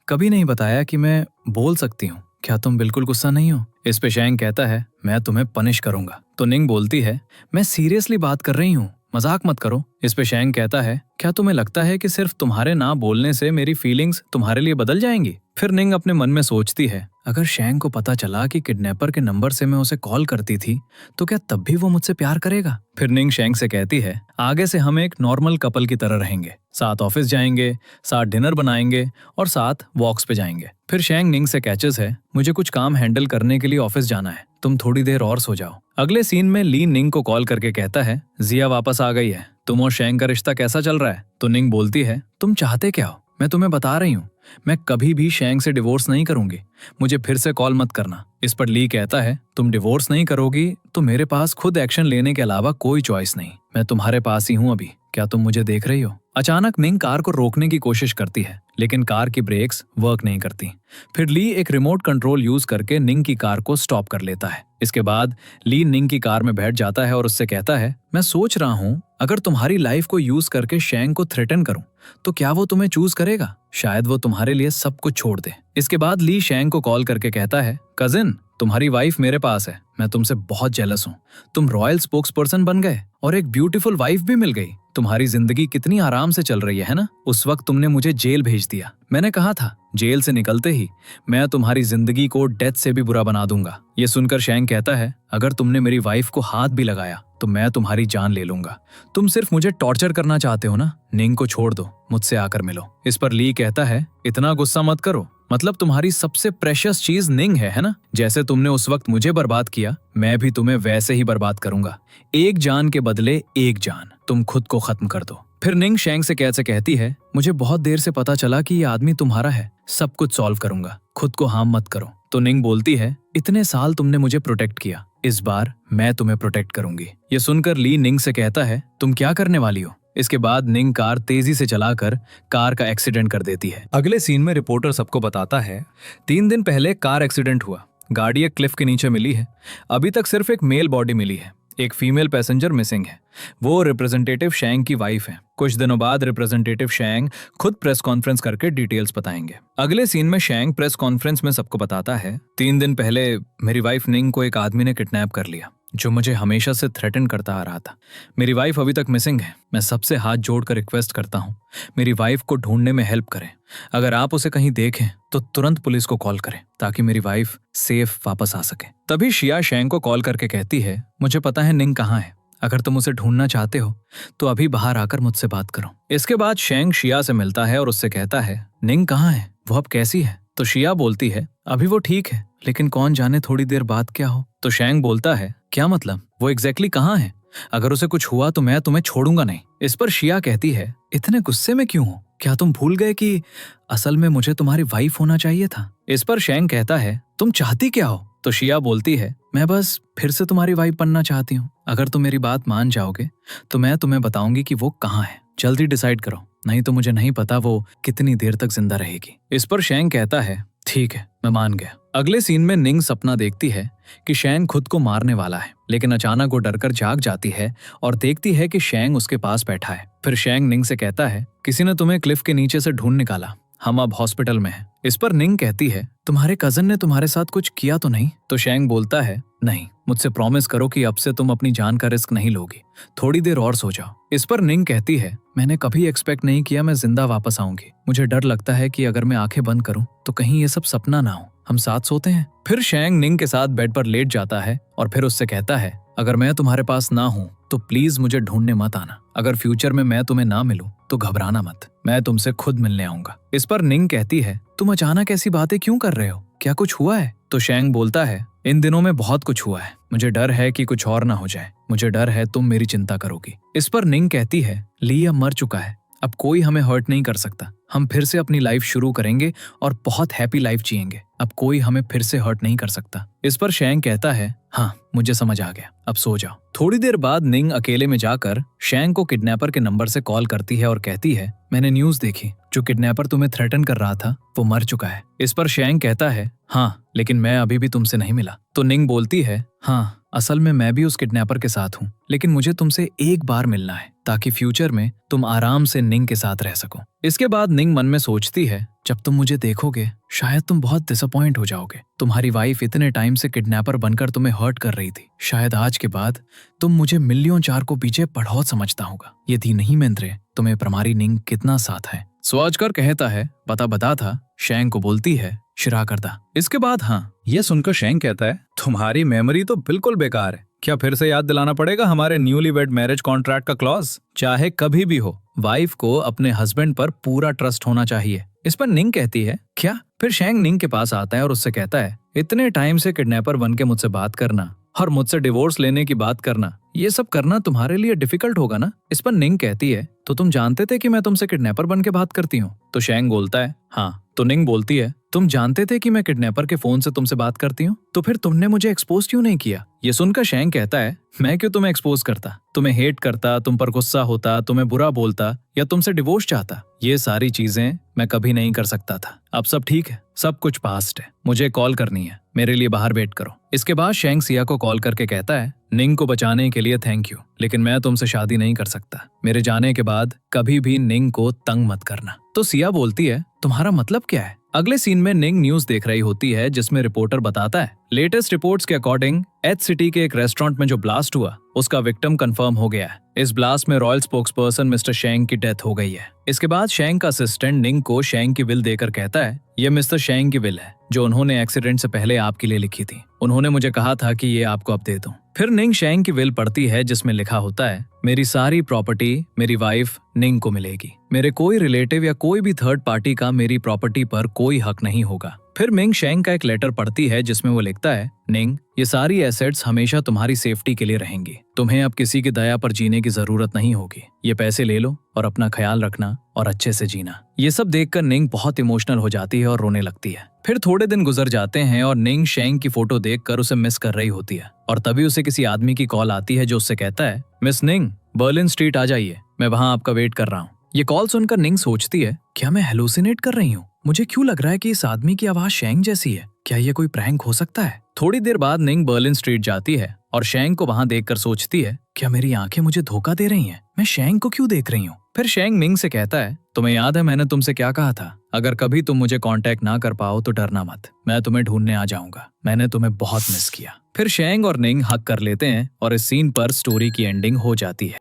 कभी नहीं बताया कि मैं बोल सकती हूँ। क्या तुम बिल्कुल गुस्सा नहीं हो? इस पे शैंग कहता है, मैं तुम्हें पनिश करूंगा। तो निंग बोलती है, मैं सीरियसली बात कर रही हूँ, मजाक मत करो। इस पे शैंग कहता है, क्या तुम्हें लगता है कि सिर्फ तुम्हारे ना बोलने से मेरी फीलिंग्स तुम्हारे लिए बदल जाएंगी? फिर निंग अपने मन में सोचती है, अगर शैंग को पता चला कि किडनैपर के नंबर से मैं उसे कॉल करती थी तो क्या तब भी वो मुझसे प्यार करेगा? फिर निंग शैंग से कहती है, आगे से हम एक नॉर्मल कपल की तरह रहेंगे, साथ ऑफिस जाएंगे, साथ डिनर बनाएंगे और साथ वॉक्स पे जाएंगे। फिर शैंग निंग से कैचेस है, मुझे कुछ काम हैंडल करने के लिए ऑफिस जाना है, तुम थोड़ी देर और सो जाओ। अगले सीन में ली निंग को कॉल करके कहता है, जिया वापस आ गई है, तुम और शैंग का रिश्ता कैसा चल रहा है? तो निंग बोलती है, तुम चाहते क्या हो? मैं तुम्हें बता रही हूँ, मैं कभी भी शैंग से डिवोर्स नहीं करूंगी, मुझे फिर से कॉल मत करना। इस पर ली कहता है, तुम डिवोर्स नहीं करोगी तो मेरे पास खुद एक्शन लेने के अलावा कोई चॉइस नहीं। मैं तुम्हारे पास ही हूँ अभी, क्या तुम मुझे देख रही हो? अचानक निंग कार को रोकने की कोशिश करती है लेकिन कार की ब्रेक्स वर्क नहीं करती। फिर ली एक रिमोट कंट्रोल यूज करके निंग की कार को स्टॉप कर लेता है। इसके बाद ली निंग की कार में बैठ जाता है और उससे कहता है, मैं सोच रहा हूँ अगर तुम्हारी लाइफ को यूज करके शैंग को थ्रेटन करूं तो क्या वो तुम्हें चूज करेगा? शायद वो तुम्हारे लिए सब कुछ छोड़ दे। इसके बाद ली शैंग को कॉल करके कहता है, कजिन तुम्हारी वाइफ मेरे पास है, मैं तुमसे बहुत जेलस हूँ। तुम रॉयल स्पोक्स पर्सन बन गए और एक ब्यूटीफुल वाइफ भी मिल गई। तुम्हारी जिंदगी कितनी आराम से चल रही है ना? उस वक्त तुमने मुझे जेल भेज दिया। मैंने कहा था जेल से निकलते ही मैं तुम्हारी जिंदगी को डेथ से भी बुरा बना दूंगा। ये सुनकर शैंग कहता है, अगर तुमने मेरी वाइफ को हाथ भी लगाया तो मैं तुम्हारी जान ले लूंगा। तुम सिर्फ मुझे टॉर्चर करना चाहते हो ना? निंग को छोड़ दो, मुझसे आकर मिलो। इस पर ली कहता है, इतना गुस्सा मत करो, मतलब तुम्हारी सबसे प्रेशियस चीज निंग है ना? जैसे तुमने उस वक्त मुझे बर्बाद किया, मैं भी तुम्हें वैसे ही बर्बाद करूंगा। एक जान के बदले एक जान। तुम खुद को खत्म कर दो। फिर निंग शैंग से कैसे कहती है, मुझे बहुत देर से पता चला कि ये आदमी तुम्हारा है, सब कुछ सॉल्व करूंगा, खुद को हार्म मत करो। तो निंग बोलती है, इतने साल तुमने मुझे प्रोटेक्ट किया, इस बार मैं तुम्हें प्रोटेक्ट करूंगी। ये सुनकर ली निंग से कहता है, तुम क्या करने वाली हो? इसके बाद निंग कार तेजी से चलाकर कार का एक्सीडेंट कर देती है। अगले सीन में रिपोर्टर सबको बताता है, 3 दिन पहले कार एक्सीडेंट हुआ, गाड़ी एक क्लिफ के नीचे मिली है, अभी तक सिर्फ एक मेल बॉडी मिली है, एक फीमेल पैसेंजर मिसिंग है, वो रिप्रेजेंटेटिव शैंग की वाइफ है। कुछ दिनों बाद रिप्रेजेंटेटिव शैंग खुद प्रेस कॉन्फ्रेंस करके डिटेल्स बताएंगे। अगले सीन में शैंग प्रेस कॉन्फ्रेंस में सबको बताता है, 3 दिन पहले मेरी वाइफ निंग को एक आदमी ने किडनैप कर लिया, जो मुझे हमेशा से थ्रेटन करता आ रहा था। मेरी वाइफ अभी तक मिसिंग है। मैं सबसे हाथ जोड़कर रिक्वेस्ट करता हूँ, मेरी वाइफ को ढूंढने में हेल्प करें। अगर आप उसे कहीं देखें तो तुरंत पुलिस को कॉल करें ताकि मेरी वाइफ सेफ वापस आ सके। तभी शिया शैंग को कॉल करके कहती है, मुझे पता है निंग कहाँ है, अगर तुम उसे ढूंढना चाहते हो तो अभी बाहर आकर मुझसे बात करो। इसके बाद शैंग शिया से मिलता है और उससे कहता है, निंग कहाँ है, वो अब कैसी है? तो शिया बोलती है, अभी वो ठीक है, लेकिन कौन जाने थोड़ी देर बाद क्या हो। तो शैंग बोलता है, क्या मतलब, वो एग्जैक्टली कहाँ है? अगर उसे कुछ हुआ तो मैं तुम्हें छोड़ूंगा नहीं। इस पर शिया कहती है, इतने गुस्से में क्यों हो? क्या तुम भूल गए कि असल में मुझे तुम्हारी वाइफ होना चाहिए था? इस पर शैंग कहता है, तुम चाहती क्या हो? तो शिया बोलती है, मैं बस फिर से तुम्हारी वाइफ बनना चाहती हूँ। अगर तुम मेरी बात मान जाओगे तो मैं तुम्हें बताऊंगी कि वो कहाँ है। जल्दी डिसाइड करो, नहीं तो मुझे नहीं पता वो कितनी देर तक जिंदा रहेगी। इस पर शैंग कहता है, ठीक है, मैं मान गया। अगले सीन में निंग सपना देखती है कि शैंग खुद को मारने वाला है, लेकिन अचानक वो डरकर जाग जाती है और देखती है कि शैंग उसके पास बैठा है। फिर शैंग निंग से कहता है, किसी ने तुम्हें क्लिफ के नीचे से ढूंढ निकाला, हम अब हॉस्पिटल में हैं। इस पर निंग कहती है, तुम्हारे कजन ने तुम्हारे साथ कुछ किया तो नहीं? तो शैंग बोलता है, नहीं, मुझसे प्रॉमिस करो कि अब से तुम अपनी जान का रिस्क नहीं लोगी, थोड़ी देर और सो जाओ। इस पर निंग कहती है, मैंने कभी एक्सपेक्ट नहीं किया मैं जिंदा वापस आऊंगी। मुझे डर लगता है कि अगर मैं आंखें बंद करूं तो कहीं ये सब सपना ना हो। हम साथ सोते हैं। फिर शैंग निंग के साथ बेड पर लेट जाता है और फिर उससे कहता है, अगर मैं तुम्हारे पास ना हूं तो प्लीज मुझे ढूंढने मत आना। अगर फ्यूचर में मैं तुम्हें ना मिलूं तो घबराना मत, मैं तुमसे खुद मिलने आऊंगा। इस पर निंग कहती है, तुम अचानक ऐसी बातें क्यों कर रहे हो, क्या कुछ हुआ है? तो शैंग बोलता है, इन दिनों में बहुत कुछ हुआ है, मुझे डर है कि कुछ और ना हो जाए, मुझे डर है तुम मेरी चिंता करोगी। इस पर निंग कहती है, ली अब मर चुका है, अब कोई हमें हर्ट नहीं कर सकता, हम फिर से अपनी लाइफ शुरू करेंगे और बहुत हैप्पी लाइफ जिएंगे, अब कोई हमें फिर से हर्ट नहीं कर सकता। इस पर शैंग कहता है, हाँ मुझे समझ आ गया, अब सो जाओ। थोड़ी देर बाद निंग अकेले में जाकर शैंग को किडनैपर के नंबर से कॉल करती है और कहती है, मैंने न्यूज देखी, जो किडनैपर तुम्हें थ्रेटन कर रहा था वो मर चुका है। इस पर शैंग कहता है, हाँ लेकिन मैं अभी भी तुमसे नहीं मिला। तो निंग बोलती है, हाँ असल में मैं भी उस किडनैपर के साथ हूँ, लेकिन मुझे तुमसे एक बार मिलना है ताकि फ्यूचर में तुम आराम से निंग के साथ रह सको। इसके बाद निंग मन में सोचती है, जब तुम मुझे देखोगे शायद तुम बहुत डिसअपॉइंट हो जाओगे। तुम्हारी वाइफ इतने टाइम से किडनैपर बनकर तुम्हें हर्ट कर रही थी, शायद आज के बाद तुम मुझे मिलियन चार को पीछे बढ़ौत समझता होगा। ये थी नहीं मेंद्रे, तुम्हें प्रमारी निंग कितना साथ है। सोचकर कहता है, पता बता था। शैंग को बोलती है, शिरा करदा। इसके बाद हाँ, ये सुनकर शैंग कहता है, तुम्हारी मेमोरी तो बिल्कुल बेकार है, क्या फिर से याद दिलाना पड़ेगा हमारे न्यूली वेड मैरिज कॉन्ट्रैक्ट का क्लॉज? चाहे कभी भी हो, वाइफ को अपने हस्बैंड पर पूरा ट्रस्ट होना चाहिए। इस पर निंग कहती है, क्या? फिर शैंग निंग के पास आता है और उससे कहता है, इतने टाइम से किडनैपर बन के मुझसे बात करना और मुझसे डिवोर्स लेने की बात करना, ये सब करना तुम्हारे लिए डिफिकल्ट होगा ना? इस पर निंग कहती है, तो तुम जानते थे कि मैं तुमसे किडनैपर बन के बात करती हूँ? तो शैंग बोलता है, हाँ। तो निंग बोलती है, तुम जानते थे कि मैं किडनैपर के फोन से तुमसे बात करती हूँ, तो फिर तुमने मुझे एक्सपोज क्यों नहीं किया? ये सुनकर शैंग कहता है, मैं क्यों तुम्हें एक्सपोज करता, तुम्हें हेट करता, तुम पर गुस्सा होता, तुम्हें बुरा बोलता या तुमसे डिवोर्स चाहता? ये सारी चीजें मैं कभी नहीं कर सकता था। अब सब ठीक है, सब कुछ पास्ट है, मुझे कॉल करनी है, मेरे लिए बाहर वेट करो। इसके बाद शैंग सिया को कॉल करके कहता है, निंग को बचाने के लिए थैंक यू, लेकिन मैं तुमसे शादी नहीं कर सकता। मेरे जाने के बाद कभी भी निंग को तंग मत करना। तो सिया बोलती है, तुम्हारा मतलब क्या है? अगले सीन में निंग न्यूज देख रही होती है जिसमें रिपोर्टर बताता है लेटेस्ट रिपोर्ट्स के अकॉर्डिंग एच सिटी के एक रेस्टोरेंट में जो ब्लास्ट हुआ उसका विक्टिम कंफर्म हो गया है। इस ब्लास्ट में रॉयल स्पोक्सपर्सन मिस्टर शेंग की डेथ हो गई है। इसके बाद शेंग का असिस्टेंट निंग को शेंग की विल देकर कहता है ये मिस्टर शेंग की विल है जो उन्होंने एक्सीडेंट से पहले आपके लिए लिखी थी। उन्होंने मुझे कहा था कि ये आपको अब दे दूं। फिर निंग शेंग की विल पढ़ती है जिसमें लिखा होता है मेरी सारी प्रॉपर्टी मेरी वाइफ निंग को मिलेगी। मेरे कोई रिलेटिव या कोई भी थर्ड पार्टी का मेरी प्रॉपर्टी पर कोई हक नहीं होगा। फिर मिंग शेंग का एक लेटर पढ़ती है जिसमें वो लिखता है निंग ये सारी एसेट्स हमेशा तुम्हारी सेफ्टी के लिए रहेंगी। तुम्हें अब किसी की दया पर जीने की जरूरत नहीं होगी। ये पैसे ले लो और अपना ख्याल रखना और अच्छे से जीना। ये सब देखकर निंग बहुत इमोशनल हो जाती है और रोने लगती है। फिर थोड़े दिन गुजर जाते हैं और निंग शेंग की फोटो देखकर उसे मिस कर रही होती है और तभी उसे किसी आदमी की कॉल आती है जो उससे कहता है मिस निंग बर्लिन स्ट्रीट आ जाइए, मैं वहां आपका वेट कर रहा हूँ। ये कॉल सुनकर निंग सोचती है क्या मैं हेलुसिनेट कर रही हूँ? मुझे क्यों लग रहा है कि इस आदमी की आवाज शेंग जैसी है? क्या ये कोई प्रैंक हो सकता है? थोड़ी देर बाद निंग बर्लिन स्ट्रीट जाती है और शेंग को वहां देखकर सोचती है क्या मेरी आंखें मुझे धोखा दे रही हैं? मैं शेंग को क्यों देख रही हूँ? फिर शेंग मिंग से कहता है तुम्हें याद है मैंने तुमसे क्या कहा था? अगर कभी तुम मुझे कांटेक्ट ना कर पाओ तो डरना मत, मैं तुम्हें ढूंढने आ जाऊंगा। मैंने तुम्हें बहुत मिस किया। फिर शेंग और निंग हक कर लेते हैं और इस सीन पर स्टोरी की एंडिंग हो जाती है।